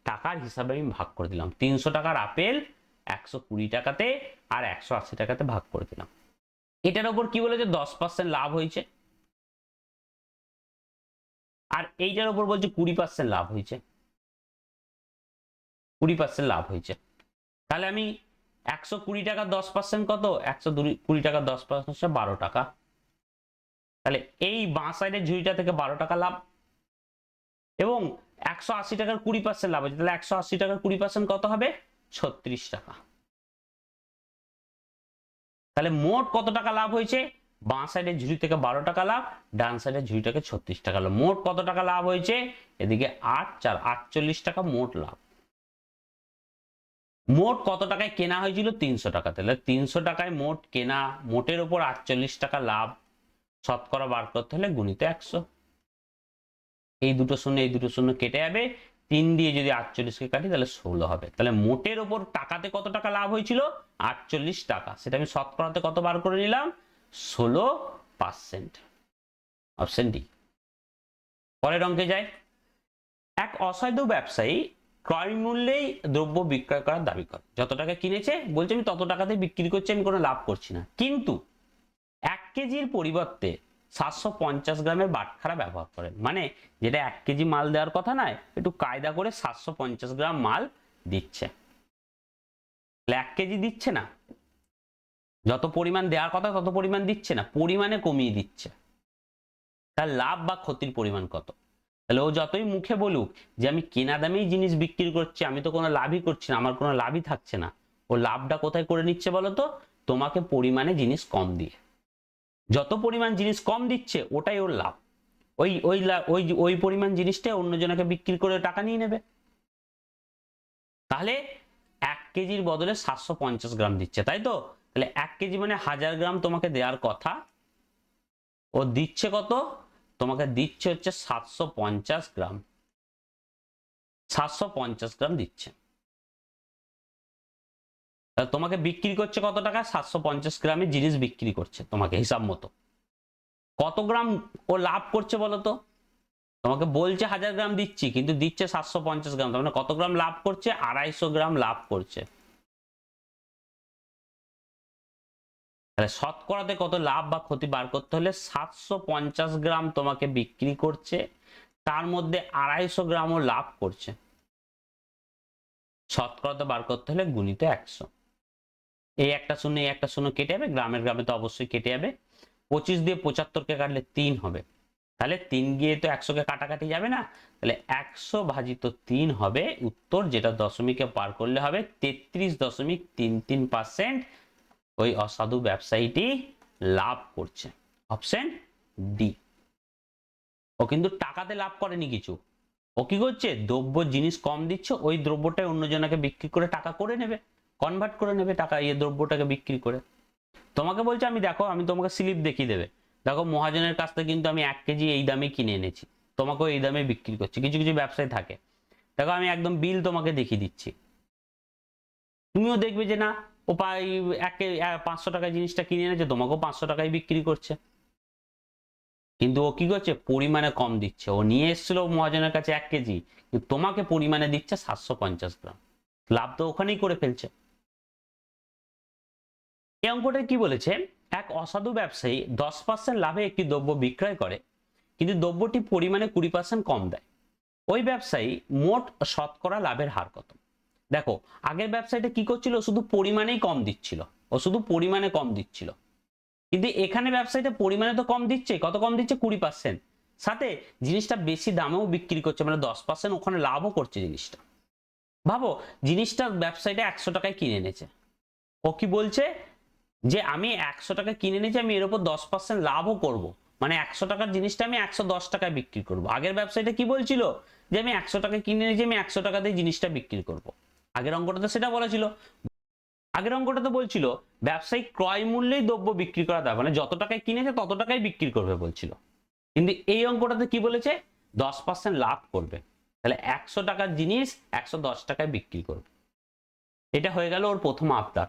টাকার হিসাবে আমি ভাগ করে দিলাম। 300 টাকার আপেল 120 টাকাতে আর 180 টাকাতে ভাগ করে দিলাম। এটার উপর কি বলেছে? 10% লাভ হয়েছে। আর এইটার উপর বলছে 20% লাভ হয়েছে, 20% লাভ হয়েছে। তাহলে আমি 120 টাকা 10% কত? 120 টাকা 10% 12 টাকা। তাহলে এই বাঁ সাইডের ঝুড়িটা থেকে 12 টাকা লাভ, এবং 180 টাকার 20% লাভ হয়েছে। তাহলে 180 টাকার 20% কত হবে? 36 টাকা। তাহলে মোট কত টাকা লাভ হয়েছে? বাঁ সাইডের ঝুড়ি থেকে 12 টাকা লাভ, ডান সাইডের ঝুড়ি থেকে 36 টাকা লাভ। মোট কত টাকা লাভ হয়েছে? এদিকে 8 4 48 টাকা মোট লাভ। মোট কত টাকায় কেনা হয়েছিল? 300 টাকা। তাহলে 300 টাকায় মোট কেনা, মোটের উপর 48 টাকা লাভ, শতকরা বার করতে হলে গুণিত 100। এই দুটো শূন্য এই দুটো শূন্য কেটে যাবে, 3 দিয়ে যদি 48 কে কাটি তাহলে 16 হবে। তাহলে মোটের উপর টাকাতে কত টাকা লাভ হয়েছিল? 48 টাকা। সেটা আমি শতকরাতে কত বার করে নিলাম? 16%। Option D. পরের অঙ্কে যাই। এক অসাধু ব্যবসায়ী ক্রয় মূল্যেই দ্রব্য বিক্রয় করার দাবি করে। যত টাকা কিনেছে বলছে আমি তত টাকাতে বিক্রি করছি, আমি কোনো লাভ করছি না। কিন্তু 1 কেজির পরিবর্তে 750 গ্রামের বাটখারা ব্যবহার করেন। মানে যেটা 1 কেজি মাল দেওয়ার কথা নয়, একটু কায়দা করে 750 গ্রাম মাল দিচ্ছে। 1 কেজি দিচ্ছে না, যত পরিমাণ দেওয়ার কথা তত পরিমাণ দিচ্ছে না, পরিমাণে কমিয়ে দিচ্ছে। তার লাভ বা ক্ষতির পরিমাণ কত? তাহলে ও যতই মুখে বলুক যে আমি কেনা দামেই জিনিস বিক্রি করছি, আমি তো কোনো লাভই করছি না, আমার কোনো লাভই থাকছে না, ও লাভটা কোথায় করে নিচ্ছে বলতো? তোমাকে পরিমাণে জিনিস কম দিয়ে। যত পরিমাণ জিনিস কম দিচ্ছে ওটাই ওর লাভ। ওই ওই ওই ওই পরিমাণ জিনিসটা অন্যজনকে বিক্রি করে টাকা নিয়ে নেবে। তাহলে 1 কেজির বদলে 750 গ্রাম দিচ্ছে, তাই তো? তাহলে 1 কেজি মানে 1000 গ্রাম তোমাকে দেওয়ার কথা, ও দিচ্ছে কত? তোমাকে দিচ্ছে হচ্ছে 750 গ্রাম। 750 গ্রাম দিচ্ছে। তাহলে তোমাকে বিক্রি করছে কত টাকা? 750 গ্রামের জিনিস বিক্রি করছে তোমাকে হিসাব মতো। কত গ্রাম ও লাভ করছে বলো তো? তোমাকে বলছে 1000 গ্রাম দিচ্ছি, কিন্তু দিচ্ছে 750 গ্রাম। তার মানে কত গ্রাম লাভ করছে? 250 গ্রাম লাভ করছে। তাহলে শতকরাতে কত লাভ বা ক্ষতি বার করতে হলে 750 গ্রাম তোমাকে বিক্রি করছে, তার মধ্যে 250 গ্রামও লাভ করছে, শতকরাতে বার করতে হলে গুণিত 100। এই একটা শূন্য এই একটা শূন্য কেটে যাবে, গ্রামের গ্রামে তো অবশ্যই কেটে যাবে। 25 দিয়ে 75 কে কাটলে 3 হবে। তাহলে 3 গিয়ে তো 100 কে কাটাকাটি যাবে না, তাহলে 100 ভাজিত 3 হবে উত্তর, যেটা দশমিকে পার করলে হবে 33.33%। ওই অসাধু ব্যবসায়ীটি লাভ করছে। Option D. ও কিন্তু টাকাতে লাভ করেনি কিছু, ও কি করছে, দ্রব্য জিনিস কম দিচ্ছে, ওই দ্রব্যটাই অন্যজনকে বিক্রি করে টাকা করে নেবে, কনভার্ট করে নেবে টাকা, এই দ্রব্যটাকে বিক্রি করে। তোমাকে বলছে আমি, দেখো আমি তোমাকে স্লিপ দেখিয়ে দেবে, দেখো মহাজনের কাছ থেকে কিন্তু আমি 1 কেজি এই দামে কিনে এনেছি, তোমাকেও এই দামে বিক্রি করছি। কিছু কিছু ব্যবসায় থাকে, দেখো আমি একদম বিল তোমাকে দেখিয়ে দিচ্ছি, তুমিও দেখবে যে না ও 500 টাকায় জিনিসটা কিনে এনেছে, তোমাকেও 500 টাকায় বিক্রি করছে। কিন্তু ও কি করছে, পরিমাণে কম দিচ্ছে। ও নিয়ে এসেছিল মহাজনের কাছে 1 কেজি, কিন্তু তোমাকে পরিমাণে দিচ্ছে 750 গ্রাম। লাভ তো ওখানেই করে ফেলছে। এই অঙ্কটা কি বলেছে, এক অসাধু ব্যবসায়ী 10% লাভে একটি দ্রব্য বিক্রয় করে, কিন্তু দ্রব্যটি পরিমাণে 20% কম দেয়। ওই ব্যবসায়ী মোট শতকরা লাভের হার কত? দেখো আগের ব্যবসায়ীটা কি করছিল, শুধু পরিমাণেই কম দিচ্ছিল, ও শুধু পরিমাণে কম দিচ্ছিল। কিন্তু এখানে ব্যবসায়ীটা পরিমাণে তো কম দিচ্ছে, কত কম দিচ্ছে, 20%, সাথে জিনিসটা বেশি দামেও বিক্রি করছে, মানে 10% ওখানে লাভও করছে জিনিসটা। ভাবো জিনিসটা ব্যবসায়ীটা 100 টাকায় কিনে এনেছে, ও কি বলছে যে আমি 100 টাকা কিনে নিয়েছি, আমি এর উপর 10% লাভও করব, মানে 100 টাকার জিনিসটা আমি 110 টাকায় বিক্রি করব। আগের ব্যবসায়ীটা কি বলছিল, যে আমি 100 টাকায় কিনে নিয়েছি, আমি 100 টাকাতে জিনিসটা বিক্রি করব। আগের অঙ্কটাতে সেটা বলেছিল। আগের অঙ্কটাতে বলছিল ব্যবসায়িক ক্রয় মূল্যেই দ্রব্য বিক্রি করা দেয়, মানে যত টাকায় কিনেছে তত টাকায় বিক্রি করবে বলছিল। কিন্তু এই অঙ্কটাতে কি বলেছে, 10% লাভ করবে, তাহলে 100 টাকার জিনিস 110 টাকায় বিক্রি করবে। এটা হয়ে গেল ওর প্রথম আবদার।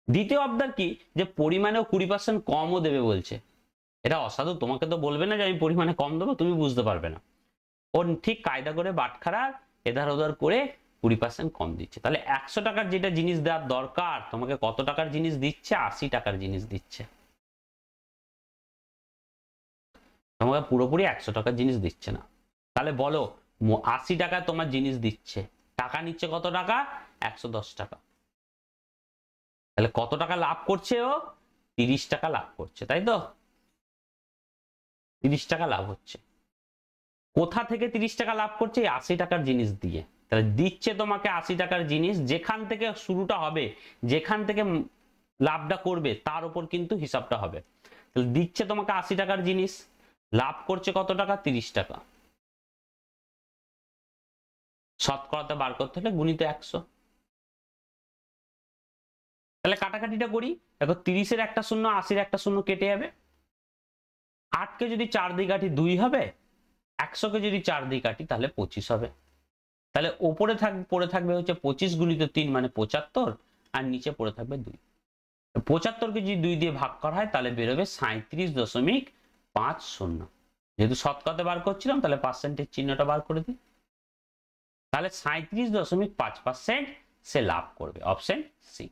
দ্বিতীয় আবদার কি, যে পরিমাণেও 20% কমও দেবে বলছে। এটা অসাধু, তোমাকে তো বলবে না যে আমি পরিমাণে কম দেবো, তুমি বুঝতে পারবে না। ওর ঠিক কায়দা করে বাটখারা এধার ওধার করে 20% কম দিচ্ছে। তাহলে 100 টাকার যেটা জিনিস দেওয়ার দরকার, তোমাকে কত টাকার জিনিস দিচ্ছে, 80 টাকার জিনিস দিচ্ছে। তোমাকে পুরোপুরি 100 টাকার জিনিস দিচ্ছে না। তাহলে বলো 80 টাকা তোমার জিনিস দিচ্ছে, টাকা নিচ্ছে কত টাকা, 110 টাকা। তাহলে কত টাকা লাভ করছে ও, 30 টাকা লাভ করছে, তাই তো? 30 টাকা লাভ হচ্ছে। কোথা থেকে 30 টাকা লাভ করছে, 80 টাকার জিনিস দিয়ে। তাহলে দিচ্ছে তোমাকে 80 টাকার জিনিস, যেখান থেকে শুরুটা হবে, যেখান থেকে লাভটা করবে তার উপর কিন্তু হিসাবটা হবে। তাহলে দিচ্ছে তোমাকে 80 টাকার জিনিস, লাভ করছে কত টাকা, 30 টাকা। শতকরাতে বার করতে হলে গুণিত 100। তাহলে কাটাকাটিটা করি, দেখো 30-এর একটা শূন্য, 80-এর একটা শূন্য কেটে যাবে। 8কে যদি 4 দিয়ে কাটি 2 হবে, 100-কে যদি 4 দিয়ে কাটি তাহলে 25 হবে। তাহলে ওপরে পড়ে থাকবে হচ্ছে 25 গুণিত 3 মানে 75, আর নিচে পড়ে থাকবে 2। 75-কে যদি 2 দিয়ে ভাগ করা হয় তাহলে বেরোবে 37.50। যেহেতু শতকরাতে বার করছিলাম তাহলে পার্সেন্টেজ চিহ্নটা বার করে দিই। তাহলে 37.5% সে লাভ করবে, অপশন সি।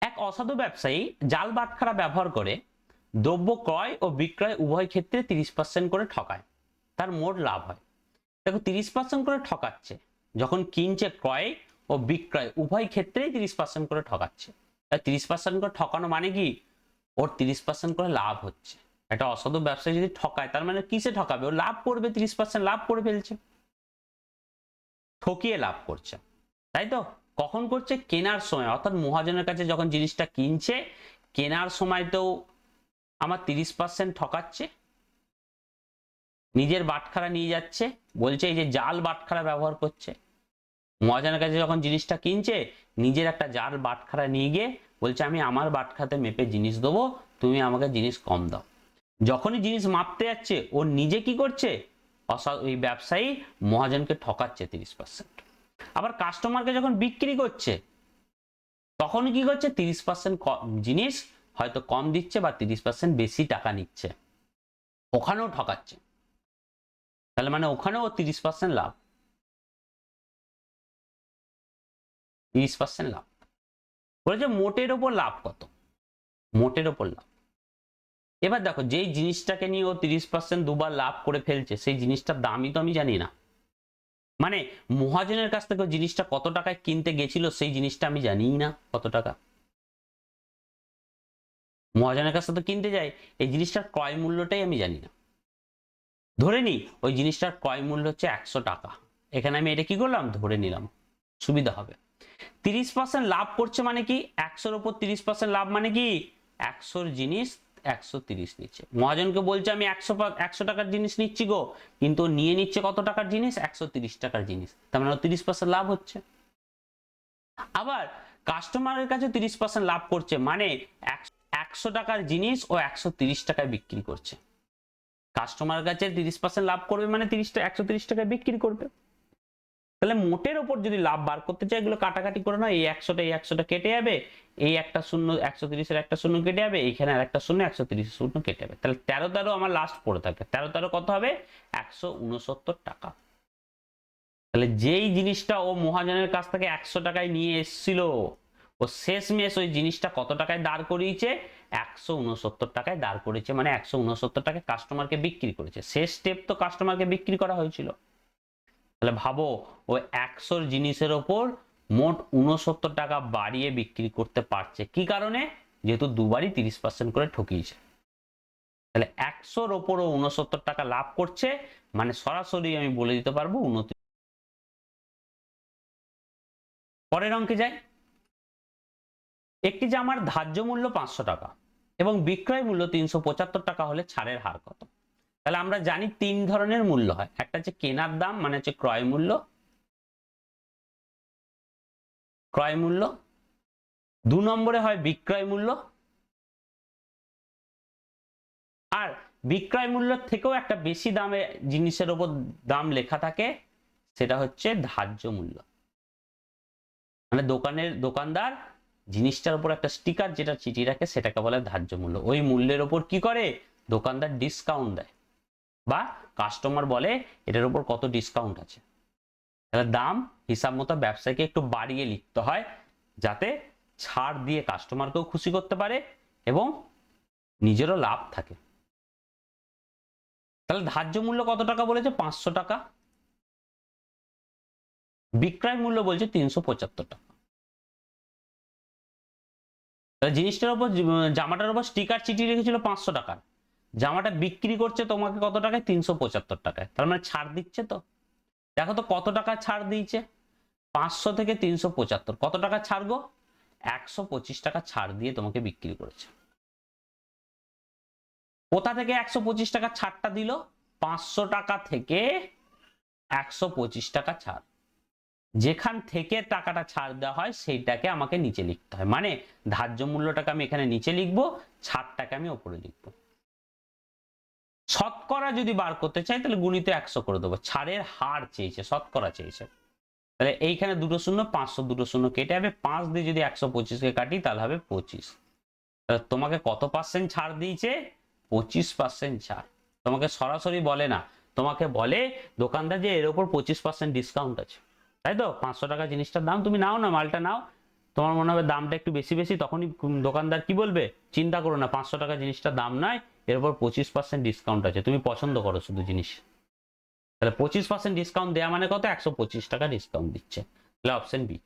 এক অসাধু ব্যবসায়ী জাল বাটখারা ব্যবহার করে দ্রব্য ক্রয় ও বিক্রয় উভয় ক্ষেত্রে 30% করে ঠকায়, তার মোট লাভ হয়। দেখো 30% করে ঠকাচ্ছে, যখন কিনছে ক্রয় ও বিক্রয় উভয় ক্ষেত্রেই 30% করে ঠকাচ্ছে। 30% করে ঠকানো মানে কি, ওর 30% করে লাভ হচ্ছে। একটা অসাধু ব্যবসায়ী যদি ঠকায় তার মানে কিসে ঠকাবে, ও লাভ করবে, 30% লাভ করে ফেলছে, ঠকিয়ে লাভ করছে, তাই তো? কখন করছে, কেনার সময়, অর্থাৎ মহাজনের কাছে যখন জিনিসটা কিনছে, কেনার সময় তো আমার 30% ঠকাচ্ছে, নিজের বাটখারা নিয়ে যাচ্ছে, বলছে এই যে জাল বাটখারা ব্যবহার করছে। মহাজনের কাছে যখন জিনিসটা কিনছে, নিজের একটা জাল বাটখারা নিয়ে গিয়ে বলছে আমি আমার বাটখারাতে মেপে জিনিস দেবো, তুমি আমাকে জিনিস কম দাও। যখনই জিনিস মাপতে যাচ্ছে ও নিজে কি করছে, ওই ব্যবসায়ী মহাজনকে ঠকাচ্ছে 30%। আবার কাস্টমারকে যখন বিক্রি করছে তখন কি করছে, 30% জিনিস হয়তো কম দিচ্ছে বা 30% বেশি টাকা নিচ্ছে, ওখানেও ঠকাচ্ছে। তাহলে মানে ওখানেও 30% লাভ, 30% লাভ বলেছে। মোটের ওপর লাভ কত, মোটের ওপর লাভ। এবার দেখো যেই জিনিসটাকে নিয়ে ও 30% দুবার লাভ করে ফেলছে, সেই জিনিসটার দামই তো আমি জানি না। মানে মহাজনের কাছ থেকে জিনিসটা কত টাকায় কিনতে গেছিল সেই জিনিসটা আমি জানিই না কত টাকা। মহাজনের কাছ থেকে কিনতে যাই, এই জিনিসটার ক্রয় মূল্যটাই আমি জানি না। ধরে নি ওই জিনিসটার ক্রয় মূল্য হচ্ছে 100 টাকা, এখানে আমি এটা কি করলাম, ধরে নিলাম, সুবিধা হবে। 30% লাভ করছে মানে কি, 100-র উপর 30% লাভ মানে কি, 100-র জিনিস 130 নিচ্ছে। মহাজনকে বলছে আমি 100 টাকার জিনিস নিচ্ছি গো, কিন্তু নিয়ে নিচ্ছে কত টাকার জিনিস? 130 টাকার জিনিস, তার মানে 30% লাভ হচ্ছে। আবার কাস্টমারের কাছে 30% লাভ করছে, মানে 100 টাকার জিনিস ও 130 টাকায় বিক্রি করছে। কাস্টমার কাছে 30% লাভ করবে মানে 130 টাকায় বিক্রি করবে। তাহলে মোটের ওপর যদি লাভ বার করতে চাই, এগুলো কাটাকাটি করে না, এই 100টা কেটে যাবে, এই একটা শূন্য 130 এর একটা শূন্য কেটে যাবে, এইখানে আর একটা শূন্য 130 শূন্য কেটে যাবে, তাহলে 13 আমার লাস্ট পড়ে থাকবে। 13 কত হবে? 169 টাকা। তাহলে যেই জিনিসটা ও মহাজনের কাছ থেকে 100 টাকায় নিয়ে এসেছিল, ও শেষমেশ ওই জিনিসটা কত টাকায় দাঁড় করিয়েছে? 169 টাকায় দাঁড় করেছে, মানে 169 টাকায় কাস্টমারকে বিক্রি করেছে। শেষ স্টেপ তো কাস্টমারকে বিক্রি করা হয়েছিল। তাহলে ভাবো, ওই 100 জিনিসের ওপর মোট 69 টাকা বাড়িয়ে বিক্রি করতে পারছে, কি কারণে? যেহেতু দুবারই 30% করে ঠকিয়েছে। তাহলে 100-র ওপরও 69 টাকা লাভ করছে, মানে সরাসরি আমি বলে দিতে পারবো 29। পরের অঙ্কে যাই। একটি জামার ধার্য মূল্য 500 টাকা এবং বিক্রয় মূল্য 375 টাকা হলে ছাড়ের হার কত? তাহলে আমরা জানি 3 ধরনের মূল্য হয়, একটা হচ্ছে কেনার দাম, মানে হচ্ছে ক্রয় মূল্য, ক্রয় মূল্য। 2 নম্বরে হয় বিক্রয় মূল্য, আর বিক্রয় মূল্যের থেকেও একটা বেশি দামে জিনিসের উপর দাম লেখা থাকে, সেটা হচ্ছে ধার্য মূল্য। মানে দোকানদার জিনিসটার উপর একটা স্টিকার যেটা চিঠি রাখে, সেটাকে বলে ধার্য মূল্য। ওই মূল্যের উপর কি করে দোকানদার? ডিসকাউন্ট দেয়, বা কাস্টমার বলে এটার উপর কত ডিসকাউন্ট আছে। তাহলে দাম হিসাব মতো ব্যবসায়ীকে একটু বাড়িয়ে লিখতে হয়, যাতে ছাড় দিয়ে কাস্টমারকেও খুশি করতে পারে এবং নিজেরও লাভ থাকে। তাহলে ধার্য মূল্য কত টাকা বলেছে? 500 টাকা। বিক্রয় মূল্য বলছে 375 টাকা। তাহলে জিনিসটার উপর, জামাটার উপর স্টিকার চিঠি রেখেছিল 500 টাকার, জামাটা বিক্রি করছে তোমাকে কত টাকায়? 375 টাকায়। তার মানে ছাড় দিচ্ছে তো। দেখো তো কত টাকা ছাড় দিয়েছে? 500 থেকে 375, কত টাকা ছাড় গো? 125 টাকা ছাড় দিয়ে তোমাকে বিক্রি করেছে। কোথা থেকে 125 টাকা ছাড়টা দিল? 500 টাকা থেকে 125 টাকা ছাড়। যেখান থেকে টাকাটা ছাড় দেওয়া হয় সেইটাকে আমাকে নিচে লিখতে হয়, মানে ধার্য মূল্যটাকে আমি এখানে নিচে লিখবো, ছাড়টাকে আমি উপরে লিখবো। শতকরা যদি বার করতে চাই তাহলে গুণিত 100 করে দেবো। ছাড়ের হার চেয়েছে, শতকরা চেয়েছে, তাহলে এইখানে দুটো শূন্য, 500 দুটো শূন্য কেটে যাবে, 5 দিয়ে যদি 125কে কাটি তাহলে হবে 25। তাহলে তোমাকে কত পার্সেন্ট ছাড় দিয়েছে? 25% ছাড়। তোমাকে সরাসরি বলে না, তোমাকে বলে দোকানদার যে এর উপর 25% ডিসকাউন্ট আছে, তাই তো? 500 টাকা জিনিসটার দাম, তুমি নাও না, মালটা নাও, তোমার মনে হবে দামটা একটু বেশি বেশি, তখনই দোকানদার কি বলবে? চিন্তা করো না, 500 টাকা জিনিসটার দাম নয়, এর উপর 25% ডিসকাউন্ট আছে, তুমি পছন্দ করো শুধু জিনিস। তাহলে 25% ডিসকাউন্ট দেওয়া মানে কত? 125 টাকা ডিসকাউন্ট দিচ্ছে। তাহলে অপশন বি।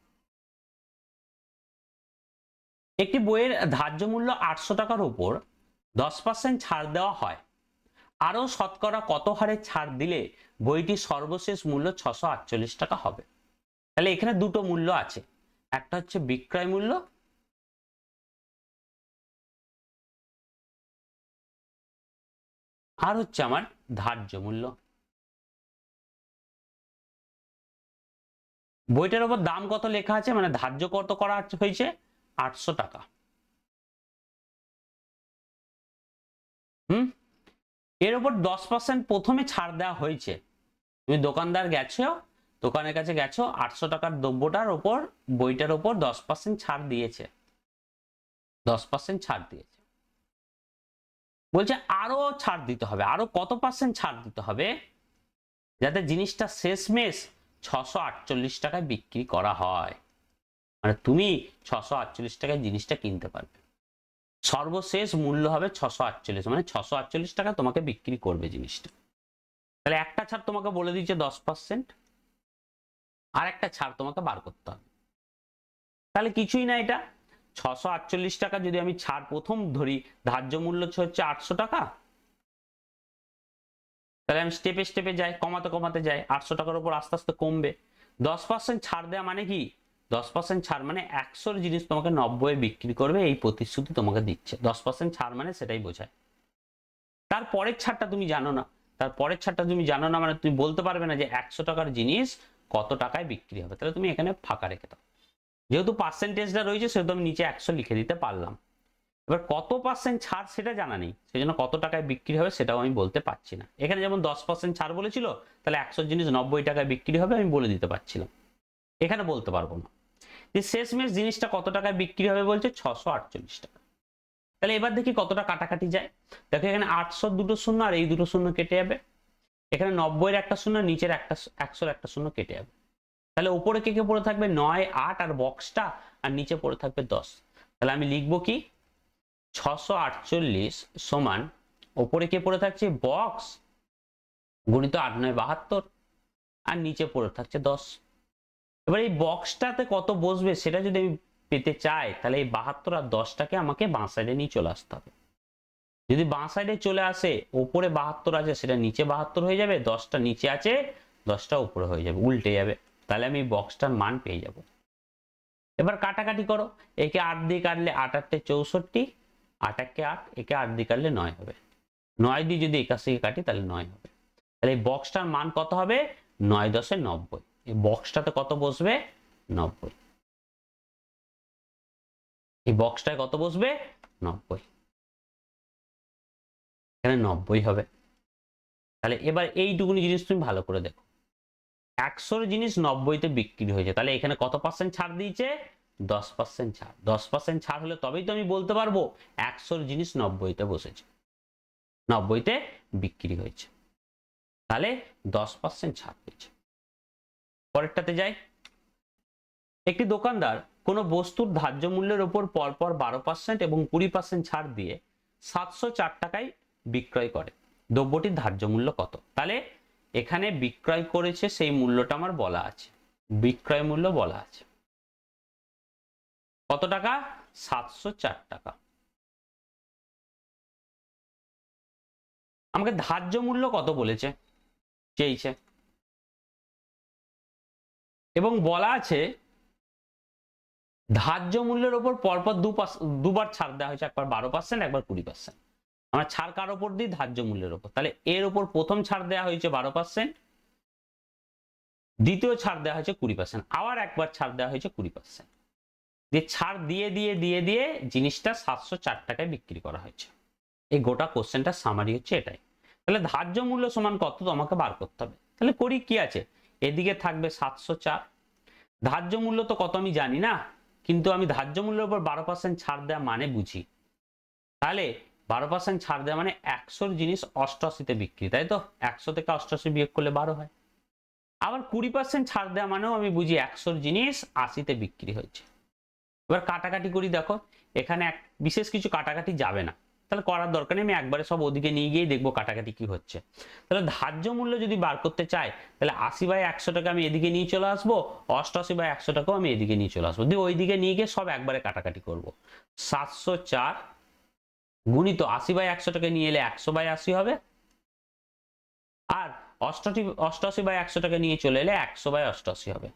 একটি বইয়ের ধার্য মূল্য 800 টাকার উপর 10% ছাড় দেওয়া হয়, আরো শতকরা কত হারে ছাড় দিলে বইটি সর্বশেষ মূল্য 648 টাকা হবে? তাহলে এখানে দুটো মূল্য আছে, একটা হচ্ছে বিক্রয় মূল্য, আর হচ্ছে আমার ধার্য মূল্য। বইটার উপর দাম কত লেখা আছে, মানে ধার্য কত করা হয়েছে? 800 টাকা। এর উপর 10% প্রথমে ছাড় দেওয়া হয়েছে। তুমি দোকানদার গেছো, দোকানের কাছে গেছো, 800 টাকার দ্রব্যটার উপর, বইটার উপর 10% ছাড় দিয়েছে, 10% ছাড় দিয়েছে। বলছে আরো ছাড় দিতে হবে, আরো কত পার্সেন্ট ছাড় দিতে হবে যাতে জিনিসটা শেষমেশ 648 টাকায় বিক্রি করা হয়, মানে তুমি 648 টাকায় জিনিসটা কিনতে পারবে। সর্বশেষ মূল্য হবে 648, মানে 648 টাকা তোমাকে বিক্রি করবে জিনিসটা। তাহলে একটা ছাড় তোমাকে বলে দিচ্ছে 10%, আর একটা ছাড় তোমাকে বার করতে হবে। তাহলে কিছুই না, এটা 648 টাকা যদি আমি ছাড় প্রথম ধরি, ধার্য মূল্য হচ্ছে 800 টাকা, তাহলে আমি স্টেপে স্টেপে যাই, কমাতে কমাতে যাই, 800 টাকার উপর আস্তে আস্তে কমবে। 10% ছাড় দেওয়া মানে কি? 10% ছাড় মানে 100 জিনিস তোমাকে 90 বিক্রি করবে, এই প্রতিশ্রুতি তোমাকে দিচ্ছে। 10% ছাড় মানে সেটাই বোঝায়। তারপরের ছাড়টা তুমি জানো না, তারপরের ছাড়টা তুমি জানো না মানে তুমি বলতে পারবে না যে 100 টাকার জিনিস কত টাকায় বিক্রি হবে, তাহলে তুমি এখানে ফাঁকা রেখে দাও। যেহেতু পার্সেন্টেজটা রয়েছে সেহেতু আমি নিচে 100 লিখে দিতে পারলাম। এবার কত পার্সেন্ট ছাড় সেটা জানা নেই, সেই জন্য কত টাকায় বিক্রি হবে সেটাও আমি বলতে পারছি না। এখানে যেমন 10% ছাড় বলেছিল, তাহলে 100 জিনিস 90 টাকায় বিক্রি হবে আমি বলে দিতে পারছিলাম, এখানে বলতে পারবো না। যে শেষমেশ জিনিসটা কত টাকায় বিক্রি হবে বলছে 648 টাকা। তাহলে এবার দেখি কতটা কাটাকাটি যায়। দেখো এখানে 800 দুটো শূন্য আর এই দুটো শূন্য কেটে যাবে, এখানে 90 একটা শূন্য, নিচের একটা 100 একটা শূন্য কেটে যাবে। তাহলে উপরে কে কে পড়ে থাকবে 9 8 আর বক্সটা, আর নিচে পড়ে থাকবে 10। তাহলে আমি লিখবো কি 648 সমান ওপরে কে পড়ে থাকছে বক্স গুণিত 8 9 72 আর নিচে পড়ে থাকছে 10। এবার এই বক্সটাতে কত বসবে সেটা যদি আমি পেতে চাই, তাহলে এই 72 আর 10টাকে আমাকে বাঁ সাইডে নিয়ে চলে আসতে হবে। যদি বাঁ সাইডে চলে আসে, ওপরে 72 আছে সেটা নিচে 72 হয়ে যাবে, 10টা নিচে আছে 10টা উপরে হয়ে যাবে, উল্টে যাবে। তাহলে আমি বক্সটার মান পেয়ে যাব। এবার কাটাকাটি করো, একে 8 দিয়ে কাটলে 8 8 64, 8 1 8, একে 8 দিয়ে কাটলে 9 হবে, 9 দিয়ে যদি 81 কাটি তাহলে 9 হবে। তাহলে এই বক্সটার মান কত হবে 9 10 90। এই বক্সটাতে কত বসবে 90, এই বক্সটায় কত বসবে 90, এখানে 90 হবে। তাহলে এবার এইটুকুনি জিনিস তুমি ভালো করে দেখো, 100 জিনিস 90-তে বিক্রি হয়েছে, তাহলে এখানে কত পার্সেন্ট ছাড় দিয়েছে 10% ছাড়। 10% ছাড় হলে তবেই তো আমি বলতে পারবো 100 জিনিস 90-তে বসেছে, 90-তে বিক্রি হয়েছে, তাহলে 10% ছাড় দিয়েছে। পরেরটাতে যাই। একটি দোকানদার কোনো বস্তুর ধার্য মূল্যের উপর পরপর 12% এবং 20% ছাড় দিয়ে 704 টাকায় বিক্রয় করে, দ্রব্যটির ধার্য মূল্য কত? তাহলে এখানে বিক্রয় করেছে সেই মূল্যটা আমার বলা আছে, বিক্রয় মূল্য বলা আছে কত টাকা 704 টাকা। আমাকে ধার্য মূল্য কত বলেছে চেয়েছে, এবং বলা আছে ধার্য মূল্যের উপর পরপর দুবার ছাড় দেওয়া হয়েছে, একবার 12% একবার 20%। আমরা ছাড় কার উপর দিই ধার্য মূল্যের উপর, তাহলে এর উপর প্রথম ছাড় দেওয়া হয়েছে 12%, দ্বিতীয় ছাড় দেওয়া হয়েছে 20%, আবার একবার ছাড় দেওয়া হয়েছে 20%। দিয়ে ছাড় দিয়ে দিয়ে দিয়ে দিয়ে জিনিসটা 704 টাকায় বিক্রি করা হয়েছে। এই গোটা কোশ্চেনটা সামারি হচ্ছে এটাই। তাহলে ধার্য মূল্য সমান কত তোমাকে বার করতে হবে। তাহলে করি কি আছে, এদিকে থাকবে 704, ধার্য মূল্য তো কত আমি জানি না, কিন্তু আমি ধার্য মূল্যের উপর 12% ছাড় দেওয়া মানে বুঝি। তাহলে 12% ছাড় দেওয়া মানে 100 জিনিস 88-তে বিক্রি, তাই তো 100 থেকে 88 বিয়োগ করলে 12 হয়। আবার 20% ছাড় দেওয়া মানেও আমি বুঝি 100 জিনিস 80-তে বিক্রি হয়েছে। এবার কাটাকাটি করি, দেখো এখানে বিশেষ কিছু কাটাকাটি যাবে না, তাহলে করার দরকার নেই, আমি একবারে সব ওদিকে নিয়ে গিয়ে দেখবো কাটাকাটি কি হচ্ছে। তাহলে ধার্য মূল্য যদি বার করতে চাই, তাহলে 80/100 টাকা আমি এদিকে নিয়ে চলে আসবো, 88/100 টাকাও আমি এদিকে নিয়ে চলে আসবো, দিয়ে ওইদিকে নিয়ে গিয়ে সব একবারে কাটাকাটি করব। 704 গুণিত 80/100 টাকা নিয়ে এলে 100/80 হবে, আর 88/100 টাকা নিয়ে চলে এলে 100/88 হবে।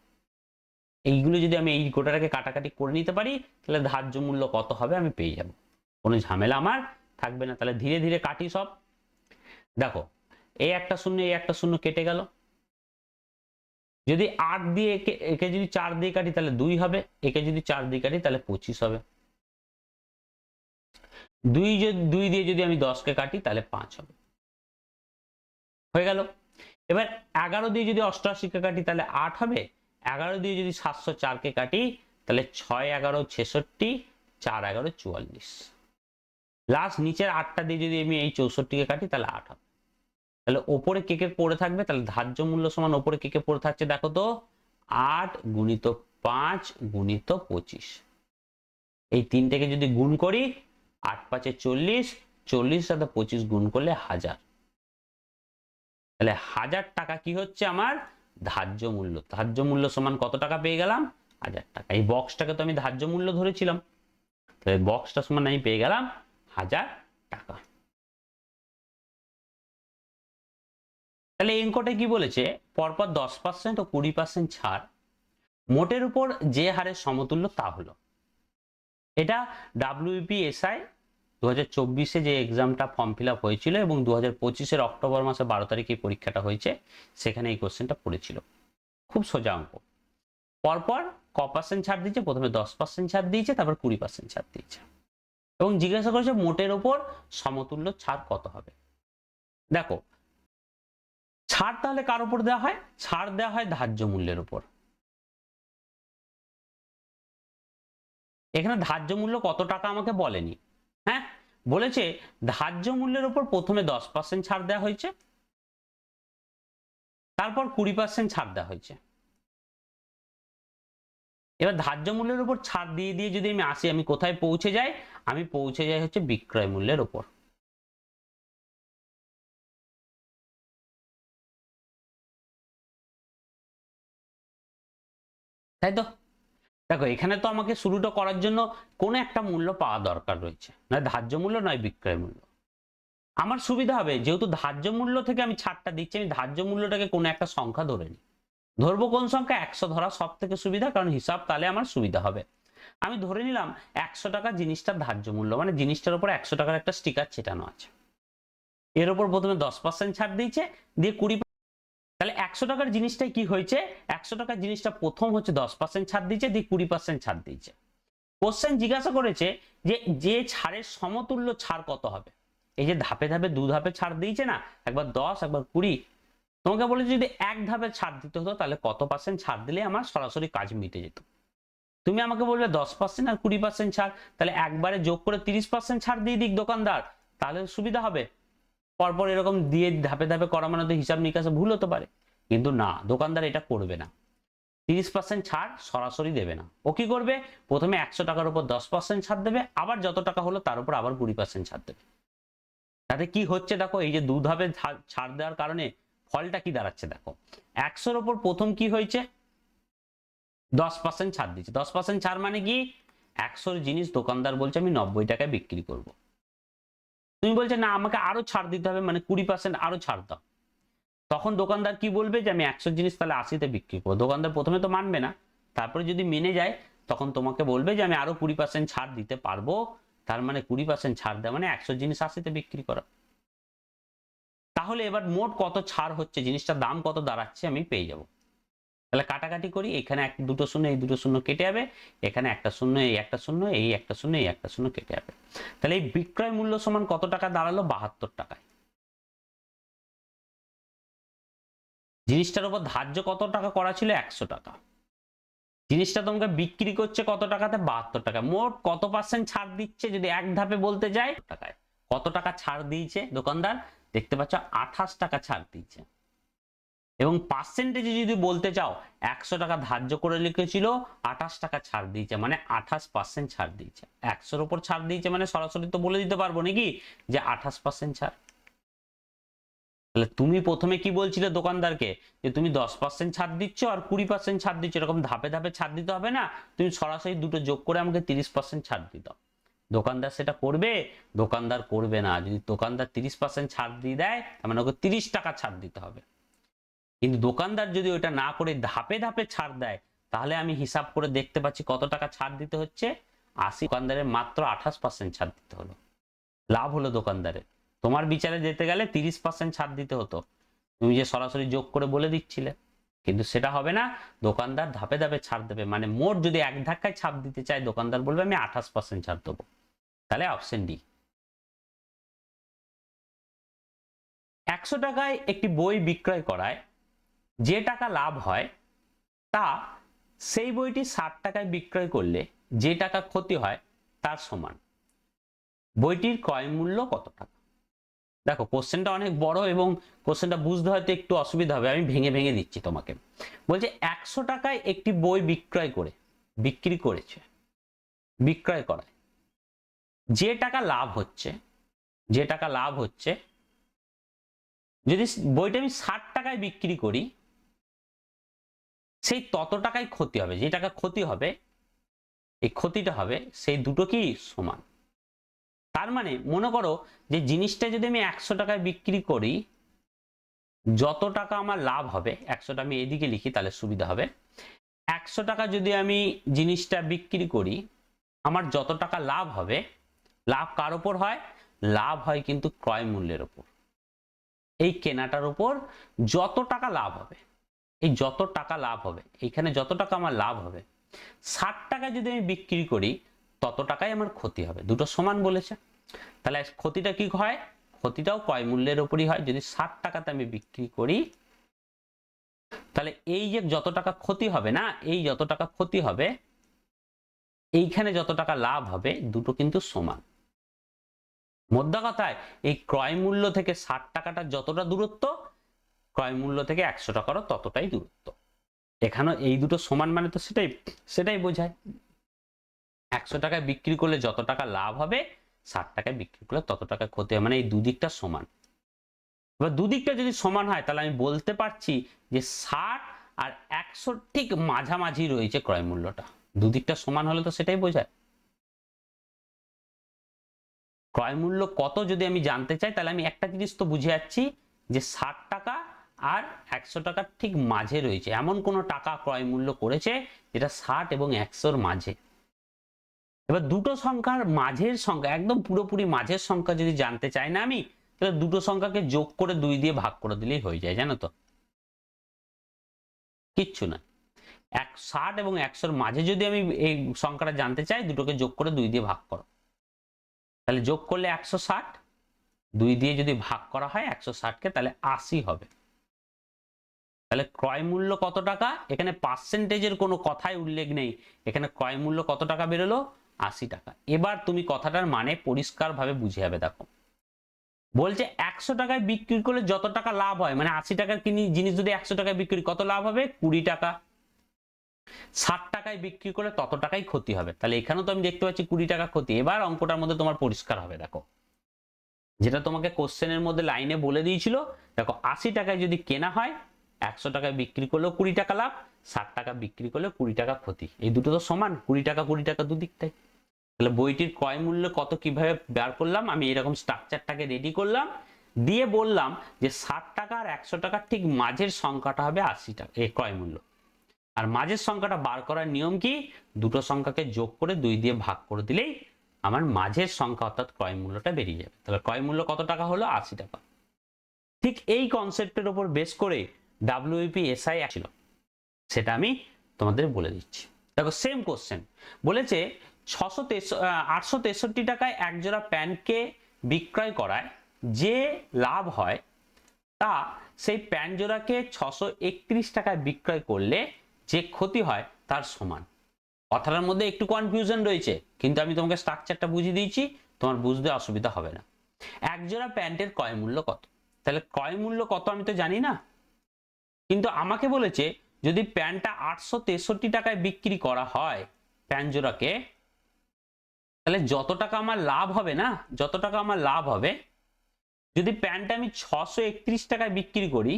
এইগুলো যদি আমি এই গোটাটাকে কাটাকাটি করে নিতে পারি, তাহলে ধার্য মূল্য কত হবে আমি পেয়ে যাব, কোনো ঝামেলা আমার থাকবে না। তাহলে ধীরে ধীরে কাটি সব। দেখো এই একটা শূন্য এই একটা শূন্য কেটে গেল, যদি 8 দিয়ে একে যদি 4 দিয়ে কাটি তাহলে 2 হবে, একে যদি 4 দিয়ে কাটি তাহলে 25 হবে, 2 দিয়ে যদি আমি 10কে কাটি তাহলে 5 হবে, হয়ে গেল। এবার 11 দিয়ে যদি 88কে কাটি তাহলে 8 হবে, 11 দিয়ে যদি 704কে কাটি তাহলে 6 11 66, 4 11 44, লাস্ট নিচের 8টা দিয়ে যদি আমি এই 64কে কাটি তাহলে 8 হবে। তাহলে ওপরে কে কে পড়ে থাকবে, তাহলে ধার্য মূল্য সমান ওপরে কে কে পড়ে থাকছে দেখো তো 8 গুণিত 5 গুণিত 25, এই তিনটেকে যদি গুণ করি 8 5 40, 40 সাথে 25 গুণ করলে 1000, তাহলে 1000 টাকা কি হচ্ছে আমার ধার্য মূল্য। ধার্য মূল্য সমান কত টাকা পেয়ে গেলাম 1000 টাকা। এই বক্সটাকে তো আমি ধার্য মূল্য ধরেছিলাম, তাহলে বক্সটা সমান আমি পেয়ে গেলাম 1000 টাকা। তাহলে এই অঙ্কটা কি বলেছে, পরপর 10% ও 20% ছাড় মোটের উপর যে হারের সমতুল্য তা হলো, এটা WBSI 2024-এ যে এক্সামটা ফর্ম ফিল আপ হয়েছিল এবং 2025-এর অক্টোবর মাসে 12 তারিখে পরীক্ষাটা হয়েছে, সেখানে এই কোশ্চেনটা পড়েছিল। খুব সোজা অঙ্ক। পরপর ক পার্সেন্ট ছাড় দিয়েছে, প্রথমে 10% ছাড় দিয়েছে, তারপর 20% ছাড় দিয়েছে এবং জিজ্ঞাসা করেছে মোটের উপর সমতুল্য ছাড় কত হবে। দেখো, ছাড় তাহলে কার উপর দেওয়া হয়? ছাড় দেওয়া হয় ধার্য মূল্যের উপর। এখানে ধার্য মূল্য কত টাকা আমাকে বলেনি, হ্যাঁ বলেছে ধার্য মূল্যের উপর প্রথমে 10% ছাড় দেওয়া হয়েছে, তারপর 20% ছাড় দেওয়া হয়েছে। এবার ধার্য মূল্যের উপর ছাড় দিয়ে দিয়ে যদি আমি আসি, আমি কোথায় পৌঁছে যাই? আমি পৌঁছে যাই হচ্ছে বিক্রয় মূল্যের উপর। তাই তো? দেখো, এখানে তো আমাকে শুরুটা করার জন্য কোনো একটা মূল্য পাওয়া দরকার রয়েছে, নয় ধার্য মূল্য নয় বিক্রয় মূল্য। আমার সুবিধা হবে, যেহেতু ধার্য মূল্য থেকে আমি ছাড়টা দিচ্ছি, আমি ধার্য মূল্যটাকে কোনো একটা সংখ্যা ধরে নিই। ধরবো কোন সংখ্যা? 100 ধরা সব থেকে সুবিধা, কারণ হিসাব তাহলে আমার সুবিধা হবে। আমি ধরে নিলাম 100 টাকা জিনিসটার ধার্য মূল্য, মানে জিনিসটার উপর 100 টাকার একটা স্টিকার চেটানো আছে, এর উপর প্রথমে 10% ছাড় দিয়েছে, দিয়ে 20, তাহলে 100 টাকার জিনিসটাই কি হয়েছে? 100 টাকার জিনিসটা প্রথম হচ্ছে 10% ছাড় দিয়েছে, দিয়ে 20% ছাড় দিয়েছে। কোশ্চেন জিজ্ঞাসা করেছে যে যে ছাড়ের সমতুল্য ছাড় কত হবে। এই যে ধাপে ধাপে দু ধাপে ছাড় দিয়েছে না, একবার 10 একবার 20, তোমাকে বলেছে যদি এক ধাপে ছাড় দিতে হতো তাহলে কত পার্সেন্ট ছাড় দিলে আমার সরাসরি কাজ মিটে যেত। তুমি আমাকে বলবে 10% আর 20% ছাড়, তাহলে একবারে যোগ করে 30% ছাড় দিয়ে দিক দোকানদার, তাহলে সুবিধা হবে। পরপর এরকম দিয়ে ধাপে ধাপে করা মানে তো হিসাব নিকাশে ভুল হতে পারে, কিন্তু না, দোকানদার এটা করবে না। 30% ছাড় সরাসরি দেবে না, ও কি করবে? প্রথমে 100 টাকার উপর 10% ছাড় দেবে, আবার যত টাকা হলো তার উপর আবার 20% ছাড় দেবে। তাতে কি হচ্ছে দেখো, এই যে দু ধাপে ছাড় দেওয়ার কারণে ফলটা কি দাঁড়াচ্ছে দেখো। 100-র উপর প্রথম কি হয়েছে? 10% ছাড় দিচ্ছে। 10% ছাড় মানে কি? 100-র জিনিস দোকানদার বলছে আমি 90 টাকায় বিক্রি করব। তুমি বলছে না আমাকে আরো ছাড় দিতে হবে, মানে 20% আরো ছাড় দাও। তখন দোকানদার কি বলবে? যে আমি 100 জিনিস তাহলে 80-তে বিক্রি করবো। দোকানদার প্রথমে তো মানবে না, তারপরে যদি মেনে যায় তখন তোমাকে বলবে যে আমি আরো 20% ছাড় দিতে পারবো। তার মানে 20% ছাড় দেওয়া মানে 100 জিনিস 80-তে বিক্রি করা। তাহলে এবার মোট কত ছাড় হচ্ছে, জিনিসটার দাম কত দাঁড়াচ্ছে আমি পেয়ে যাব। তাহলে কাটাকাটি করি, এখানে দুটো শূন্য, এই দুটো শূন্য কেটে যাবে, এখানে একটা শূন্য, এই একটা শূন্য, এই একটা শূন্য, এই একটা শূন্য কেটে যাবে। তাহলে এই বিক্রয় মূল্য সমান কত টাকা দাঁড়ালো? 72 টাকায়। জিনিসটার উপর ধার্য কত টাকা করা ছিল? 100 টাকা। জিনিসটা তোমাকে বিক্রি করছে কত টাকাতে? 72 টাকা। মোট কত পার্সেন্ট ছাড় দিচ্ছে যদি এক ধাপে বলতে যাই? টাকায় কত টাকা ছাড় দিয়েছে দোকানদার? দেখতে পাচ্ছ 28 টাকা ছাড় দিয়েছে। এবং পার্সেন্টেজে যদি বলতে চাও, 100 টাকা ধার্য করে লিখেছিল, 28 টাকা ছাড় দিয়েছে, মানে 28% ছাড় দিয়েছে। 100-র উপর ছাড় দিয়েছে মানে সরাসরি তো বলে দিতে পারবো নাকি যে 28% ছাড়। তাহলে তুমি প্রথমে কি বলছিলে দোকানদারকে? যে তুমি 10% ছাড় দিচ্ছ আর 20% ছাড় দিচ্ছ, এরকম ধাপে ধাপে ছাড় দিতে হবে না, তুমি সরাসরি দুটো যোগ করে আমাকে 30% ছাড় দিতে। দোকানদার সেটা করবে? দোকানদার করবে না। যদি দোকানদার 30% ছাড় দিয়ে দেয় তার মানে ওকে 30 টাকা ছাড় দিতে হবে। কিন্তু দোকানদার যদি ওটা না করে ধাপে ধাপে ছাড় দেয়, তাহলে আমি হিসাব করে দেখতে পাচ্ছি কত টাকা ছাড় দিতে হচ্ছে। 80, দোকানদারের মাত্র 28% ছাড় দিতে হলো। লাভ হলো দোকানদারের। তোমার বিচারে যেতে গেলে 30% ছাড় দিতে হতো, তুমি যে সরাসরি যোগ করে বলে দিচ্ছিলে, কিন্তু সেটা হবে না। দোকানদার ধাপে ধাপে ছাড় দেবে, মানে মোট যদি এক ধাক্কায় ছাড় দিতে চায় দোকানদার বলবে আমি 28% ছাড় দেবো। তাহলে অপশন ডি। 100 টাকায় একটি বই বিক্রয় করায় যে টাকা লাভ হয় তা সেই বইটি 60 টাকায় বিক্রয় করলে যে টাকা ক্ষতি হয় তার সমান। বইটির ক্রয় মূল্য কত টাকা? দেখো, কোশ্চেনটা অনেক বড় এবং কোশ্চেনটা বুঝতে হয়তো একটু অসুবিধা হবে, আমি ভেঙে ভেঙে দিচ্ছি তোমাকে। বলছে 100 টাকায় একটি বই বিক্রি করেছে, বিক্রয় করায় যে টাকা লাভ হচ্ছে, যদি বইটা আমি 60 টাকায় বিক্রি করি, সেই তত টাকায় ক্ষতি হবে। যে টাকা ক্ষতি হবে, এই ক্ষতিটা হবে সেই দুটো কি সমান। তার মানে মনে করো যে জিনিসটা যদি আমি 100 টাকায় বিক্রি করি, যত টাকা আমার লাভ হবে, 100টা আমি এদিকে লিখি তাহলে সুবিধা হবে, 100 টাকা যদি আমি জিনিসটা বিক্রি করি, আমার যত টাকা লাভ হবে, লাভ কার উপর হয়? লাভ হয় কিন্তু ক্রয় মূল্যের উপর। এই কেনাটার উপর যত টাকা লাভ হবে, এই যত টাকা লাভ হবে, এখানে যত টাকা আমার লাভ হবে, 60 টাকা যদি আমি বিক্রি করি তত টাকাই আমার ক্ষতি হবে। দুটো সমান বলেছে, তাহলে ক্ষতিটা কি হয়? ক্ষতিটাও ক্রয় মূল্যের উপরই হয়। যদি 60 টাকাতে আমি বিক্রি করি, তাহলে এই যে যত টাকা ক্ষতি হবে না, এই যত টাকা ক্ষতি হবে, এইখানে যত টাকা লাভ হবে, দুটো কিন্তু সমান। মোদ্দা কথায় এই ক্রয় মূল্য থেকে 60 টাকাটা যতটা দূরত্ব, ক্রয় মূল্য থেকে 100 টাকারও ততটাই দূরত্ব। এখানে এই দুটো সমান মানে তো সেটাই বোঝায়। 100 টাকায় বিক্রি করলে যত টাকা লাভ হবে, 60 টাকায় বিক্রি করলে তত টাকা ক্ষতি হবে, মানে এই দুদিকটা সমান। এবার দুদিকটা যদি সমান হয়, তাহলে আমি বলতে পারছি যে 60 আর 100 ঠিক মাঝামাঝি রয়েছে ক্রয় মূল্যটা। দুদিকটা সমান হলে তো সেটাই বোঝায়। ক্রয় মূল্য কত যদি আমি জানতে চাই, তাহলে আমি একটা জিনিস তো বুঝে যাচ্ছি যে 60 টাকা আর 100 টাকার ঠিক মাঝে রয়েছে, এমন কোন টাকা ক্রয় মূল্য করেছে যেটা 60 এবং 100-র মাঝে। এবার দুটো সংখ্যার মাঝের সংখ্যা, একদম পুরোপুরি মাঝের সংখ্যা যদি জানতে চাই না আমি, তাহলে দুটো সংখ্যাকে যোগ করে 2 দিয়ে ভাগ করে দিলেই হয়ে যায়, জানো তো। কিচ্ছু না, 60 এবং 100-র মাঝে যদি আমি এই সংখ্যাটা জানতে চাই, দুটোকে যোগ করে 2 দিয়ে ভাগ করো, তাহলে যোগ করলে 160, 2 দিয়ে যদি ভাগ করা হয় 160-কে, তাহলে 80 হবে। তাহলে ক্রয় মূল্য কত টাকা? এখানে পার্সেন্টেজের কোনো কথাই উল্লেখ নেই, এখানে ক্রয় মূল্য কত টাকা বেরোলো? 80 টাকা। এবার তুমি কথাটার মানে পরিষ্কারভাবে বুঝে যাবে। দেখো, বলছে 100 টাকায় বিক্রি করলে যত টাকা লাভ হয়, মানে 80 টাকার জিনিস যদি 100 টাকায় বিক্রি, কত লাভ হবে? 20 টাকা। 60 টাকায় বিক্রি করলে তত টাকাই ক্ষতি হবে। তাহলে এখানেও তো আমি দেখতে পাচ্ছি 20 টাকা ক্ষতি। এবার অঙ্কটার মধ্যে তোমার পরিষ্কার হবে। দেখো, যেটা তোমাকে কোশ্চেনের মধ্যে লাইনে বলে দিয়েছিল, দেখো 80 টাকায় যদি কেনা হয়, 100 টাকায় বিক্রি করলেও 20 টাকা লাভ, 60 টাকা বিক্রি করলে 20 টাকা ক্ষতি। এই দুটো তো সমান, 20 টাকা দুদিকটাই। তাহলে বইটির ক্রয় মূল্য কত কিভাবে বের করলাম? আমি এরকম স্ট্রাকচারটাকে রেডি করলাম, দিয়ে বললাম যে 60 টাকা আর 100 টাকার ঠিক মাঝের সংখ্যাটা হবে 80 টাকা, এই ক্রয় মূল্য। আর মাঝের সংখ্যাটা বার করার নিয়ম কি? দুটো সংখ্যাকে যোগ করে 2 দিয়ে ভাগ করে দিলেই আমার মাঝের সংখ্যা অর্থাৎ ক্রয় মূল্যটা বেরিয়ে যাবে। তাহলে ক্রয় মূল্য কত টাকা হলো? 80 টাকা। ঠিক এই কনসেপ্টের উপর বেস করে WBP SI ছিল, সেটা আমি তোমাদের বলে দিচ্ছি। দেখো, সেম কোশ্চেন বলেছে 863 টাকায় এক জোড়া প্যান্টকে বিক্রয় করায় যে লাভ হয়, তা সেই প্যান্ট জোড়াকে 631 টাকায় বিক্রয় করলে যে ক্ষতি হয় তার সমান। কথাটার মধ্যে একটু কনফিউশন রয়েছে, কিন্তু আমি তোমাকে স্ট্রাকচারটা বুঝিয়ে দিয়েছি, তোমার বুঝতে অসুবিধা হবে না। এক জোড়া প্যান্টের ক্রয় মূল্য কত? তাহলে ক্রয় মূল্য কত আমি তো জানি না, কিন্তু আমাকে বলেছে যদি প্যান্টটা 863 টাকায় বিক্রি করা হয় প্যান্ট জোড়াকে, তাহলে যত টাকা আমার লাভ হবে না, যত টাকা আমার লাভ হবে, যদি প্যান্টটা আমি 631 টাকায় বিক্রি করি,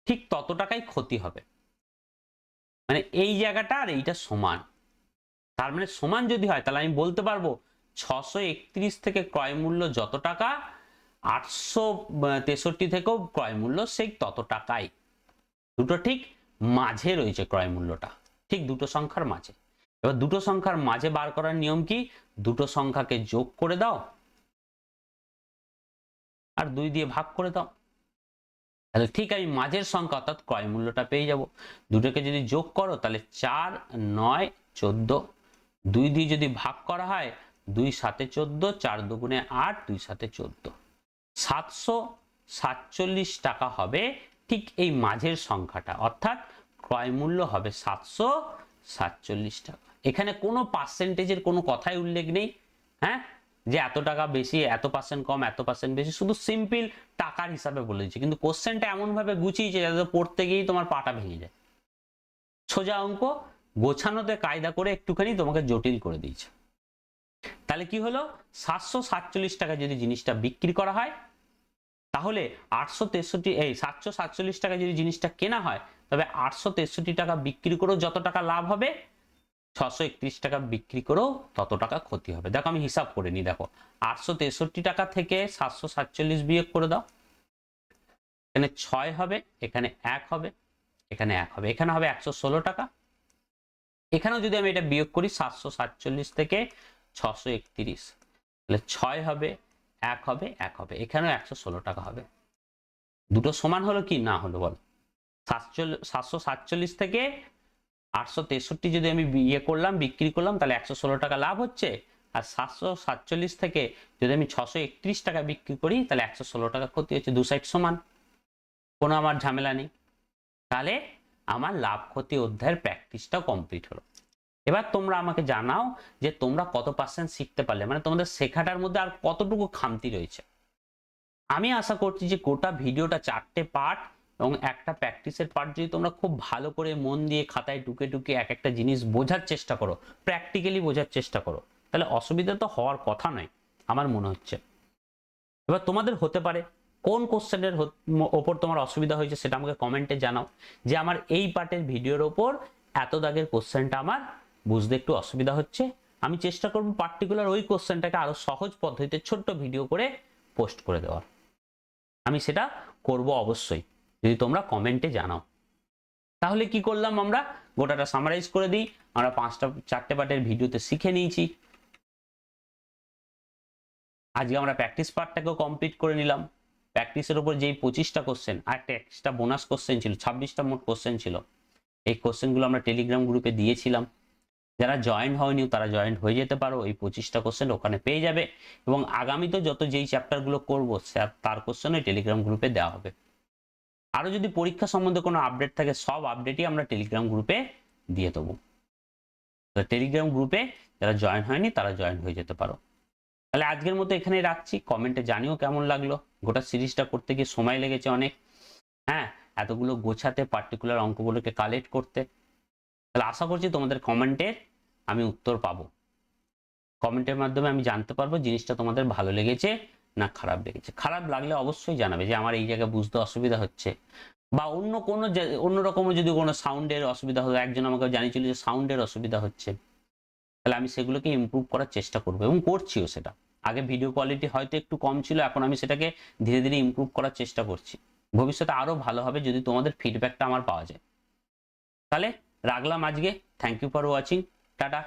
ঠিক তত টাকাই ক্ষতি হবে। মানে এই জায়গাটা আর এইটা সমান। তার মানে সমান যদি হয়, তাহলে আমি বলতে পারবো 631 থেকে ক্রয় মূল্য যত টাকা, 863 থেকেও ক্রয় মূল্য সেই তত টাকাই। দুটো ঠিক মাঝে রয়েছে ক্রয় মূল্যটা, ঠিক দুটো সংখ্যার মাঝে। এবার দুটো সংখ্যার মাঝে বার করার নিয়ম কি? দুটো সংখ্যাকে যোগ করে দাও আর 2 দিয়ে ভাগ করে দাও, তাহলে ঠিক আমি মাঝের সংখ্যা অর্থাৎ ক্রয় মূল্যটা পেয়ে যাব। দুটোকে যদি যোগ করো, তাহলে 4, 9, 14, 2 দিয়ে যদি ভাগ করা হয়, 2 7 14, 4 2 8, 2 7 14, 747 টাকা হবে ঠিক এই মাঝের সংখ্যাটা, অর্থাৎ ক্রয় মূল্য হবে 747 টাকা। এখানে কোনো পার্সেন্টেজের কোনো কথাই উল্লেখ নেই, হ্যাঁ, যে এত টাকা বেশি, এত পার্সেন্ট কম, এত পার্সেন্ট বেশি, শুধু সিম্পল টাকার হিসাবে বলে দিচ্ছে। কিন্তু কোশ্চেনটা এমন ভাবে গুছিয়েছে যাতে পড়তে গিয়েই তোমার পাটা ভেঙে যায়। সোজা অঙ্ক গোছানোতে কায়দা করে একটুখানি তোমাকে জটিল করে দিয়েছে। তাহলে কি হলো? 747 টাকা যদি জিনিসটা বিক্রি করা হয়, তাহলে 747 টাকা যদি জিনিসটা কেনা হয়, তবে 863 টাকা বিক্রি করেও যত টাকা লাভ হবে, 631 টাকা বিক্রি করেও তত টাকা ক্ষতি হবে। দেখো আমি হিসাব করে নি। দেখো, 863 টাকা থেকে 747 বিয়োগ করে দাও, এখানে 6 হবে, এখানে 1 হবে, এখানে 1 হবে, এখানে হবে 116 টাকা। এখানেও যদি আমি এটা বিয়োগ করি 747 থেকে 631, তাহলে 6 হবে, 1 হবে, 1 হবে, এখানেও 116 টাকা হবে। দুটো সমান হলো কি না হলো বল? 747 থেকে 863 যদি আমি ইয়ে করলাম, বিক্রি করলাম, তাহলে 116 টাকা লাভ হচ্ছে। আর 747 থেকে যদি আমি 631 টাকা বিক্রি করি, তাহলে 116 টাকা ক্ষতি হচ্ছে। দু সাইড সমান, কোনো আমার ঝামেলা নেই। তাহলে আমার লাভ ক্ষতি অধ্যায়ের প্র্যাকটিসটা কমপ্লিট হলো। এবার তোমরা আমাকে জানাও যে তোমরা কত পার্সেন্ট শিখতে পারলে, মানে তোমাদের শেখাটার মধ্যে আর কতটুকু খামতি রয়েছে। আমি আশা করছি যে গোটা ভিডিওটা 4টে পার্ট এবং একটা প্র্যাকটিসের পার্ট যদি তোমরা খুব ভালো করে মন দিয়ে খাতায় টুকে টুকে এক একটা জিনিস বোঝার চেষ্টা করো, প্র্যাকটিক্যালি বোঝার চেষ্টা করো, তাহলে অসুবিধা তো হওয়ার কথা নয় আমার মনে হচ্ছে। এবার তোমাদের হতে পারে কোন কোশ্চেনের ওপর তোমার অসুবিধা হয়েছে সেটা আমাকে কমেন্টে জানাও, যে আমার এই পার্টের ভিডিওর ওপর এত দাগের কোশ্চেনটা আমার বুঝতে একটু অসুবিধা হচ্ছে। আমি চেষ্টা করব পার্টিকুলার ওই কোশ্চেনটাকে আরো সহজ পদ্ধতিতে ছোট্ট ভিডিও করে পোস্ট করে দেওয়ার। আমি সেটা করব অবশ্যই, যদি তোমরা কমেন্টে জানাও। তাহলে কি করলাম, আমরা গোটাটা সামারাইজ করে দিই। আমরা 4টে পার্টের ভিডিওতে শিখে নিয়েছি। আজকে আমরা প্র্যাকটিস পার্টটাকেও কমপ্লিট করে নিলাম। প্র্যাকটিসের উপর যেই 25টা কোশ্চেন আর একটা এক্সট্রা বোনাস কোশ্চেন ছিল, 26টা মোট কোশ্চেন ছিল, এই কোশ্চেনগুলো আমরা টেলিগ্রাম গ্রুপে দিয়েছিলাম। যারা জয়েন হয়নি তারা জয়েন হয়ে যেতে পারো, এই 25টা কোশ্চেন ওখানে পেয়ে যাবে। এবং আগামীতে যত যেই চ্যাপ্টারগুলো করবো তার কোশ্চেন ওই টেলিগ্রাম গ্রুপে দেওয়া হবে। আরো যদি পরীক্ষা সম্বন্ধে কোনো আপডেট থাকে, সব আপডেটই আমরা টেলিগ্রাম গ্রুপে দিয়ে দেবো। টেলিগ্রাম গ্রুপে যারা জয়েন হয়নি তারা জয়েন হয়ে যেতে পারো। তাহলে আজকের মতো এখানেই রাখছি। কমেন্টে জানিও কেমন লাগলো। গোটা সিরিজটা করতে গিয়ে সময় লেগেছে অনেক, হ্যাঁ, এতগুলো গোছাতে, পার্টিকুলার অঙ্কগুলোকে কালেক্ট করতে। তাহলে আশা করছি তোমাদের কমেন্টের আমি উত্তর পাবো। কমেন্টের মাধ্যমে আমি জানতে পারবো জিনিসটা তোমাদের ভালো লেগেছে না খারাপ লেগেছে। খারাপ লাগলে অবশ্যই জানাবে যে আমার এই জায়গায় বুঝতে অসুবিধা হচ্ছে, বা অন্যরকম যদি কোনো সাউন্ডের অসুবিধা হলো। একজন আমাকে জানিয়েছিল যে সাউন্ডের অসুবিধা হচ্ছে, তাহলে আমি সেগুলোকে ইমপ্রুভ করার চেষ্টা করবো এবং করছিও সেটা। আগে ভিডিও কোয়ালিটি হয়তো একটু কম ছিল, এখন আমি সেটাকে ধীরে ধীরে ইমপ্রুভ করার চেষ্টা করছি। ভবিষ্যতে আরো ভালো হবে যদি তোমাদের ফিডব্যাকটা আমার পাওয়া যায়। তাহলে রাখলাম আজকে। Thank you for watching. Tata.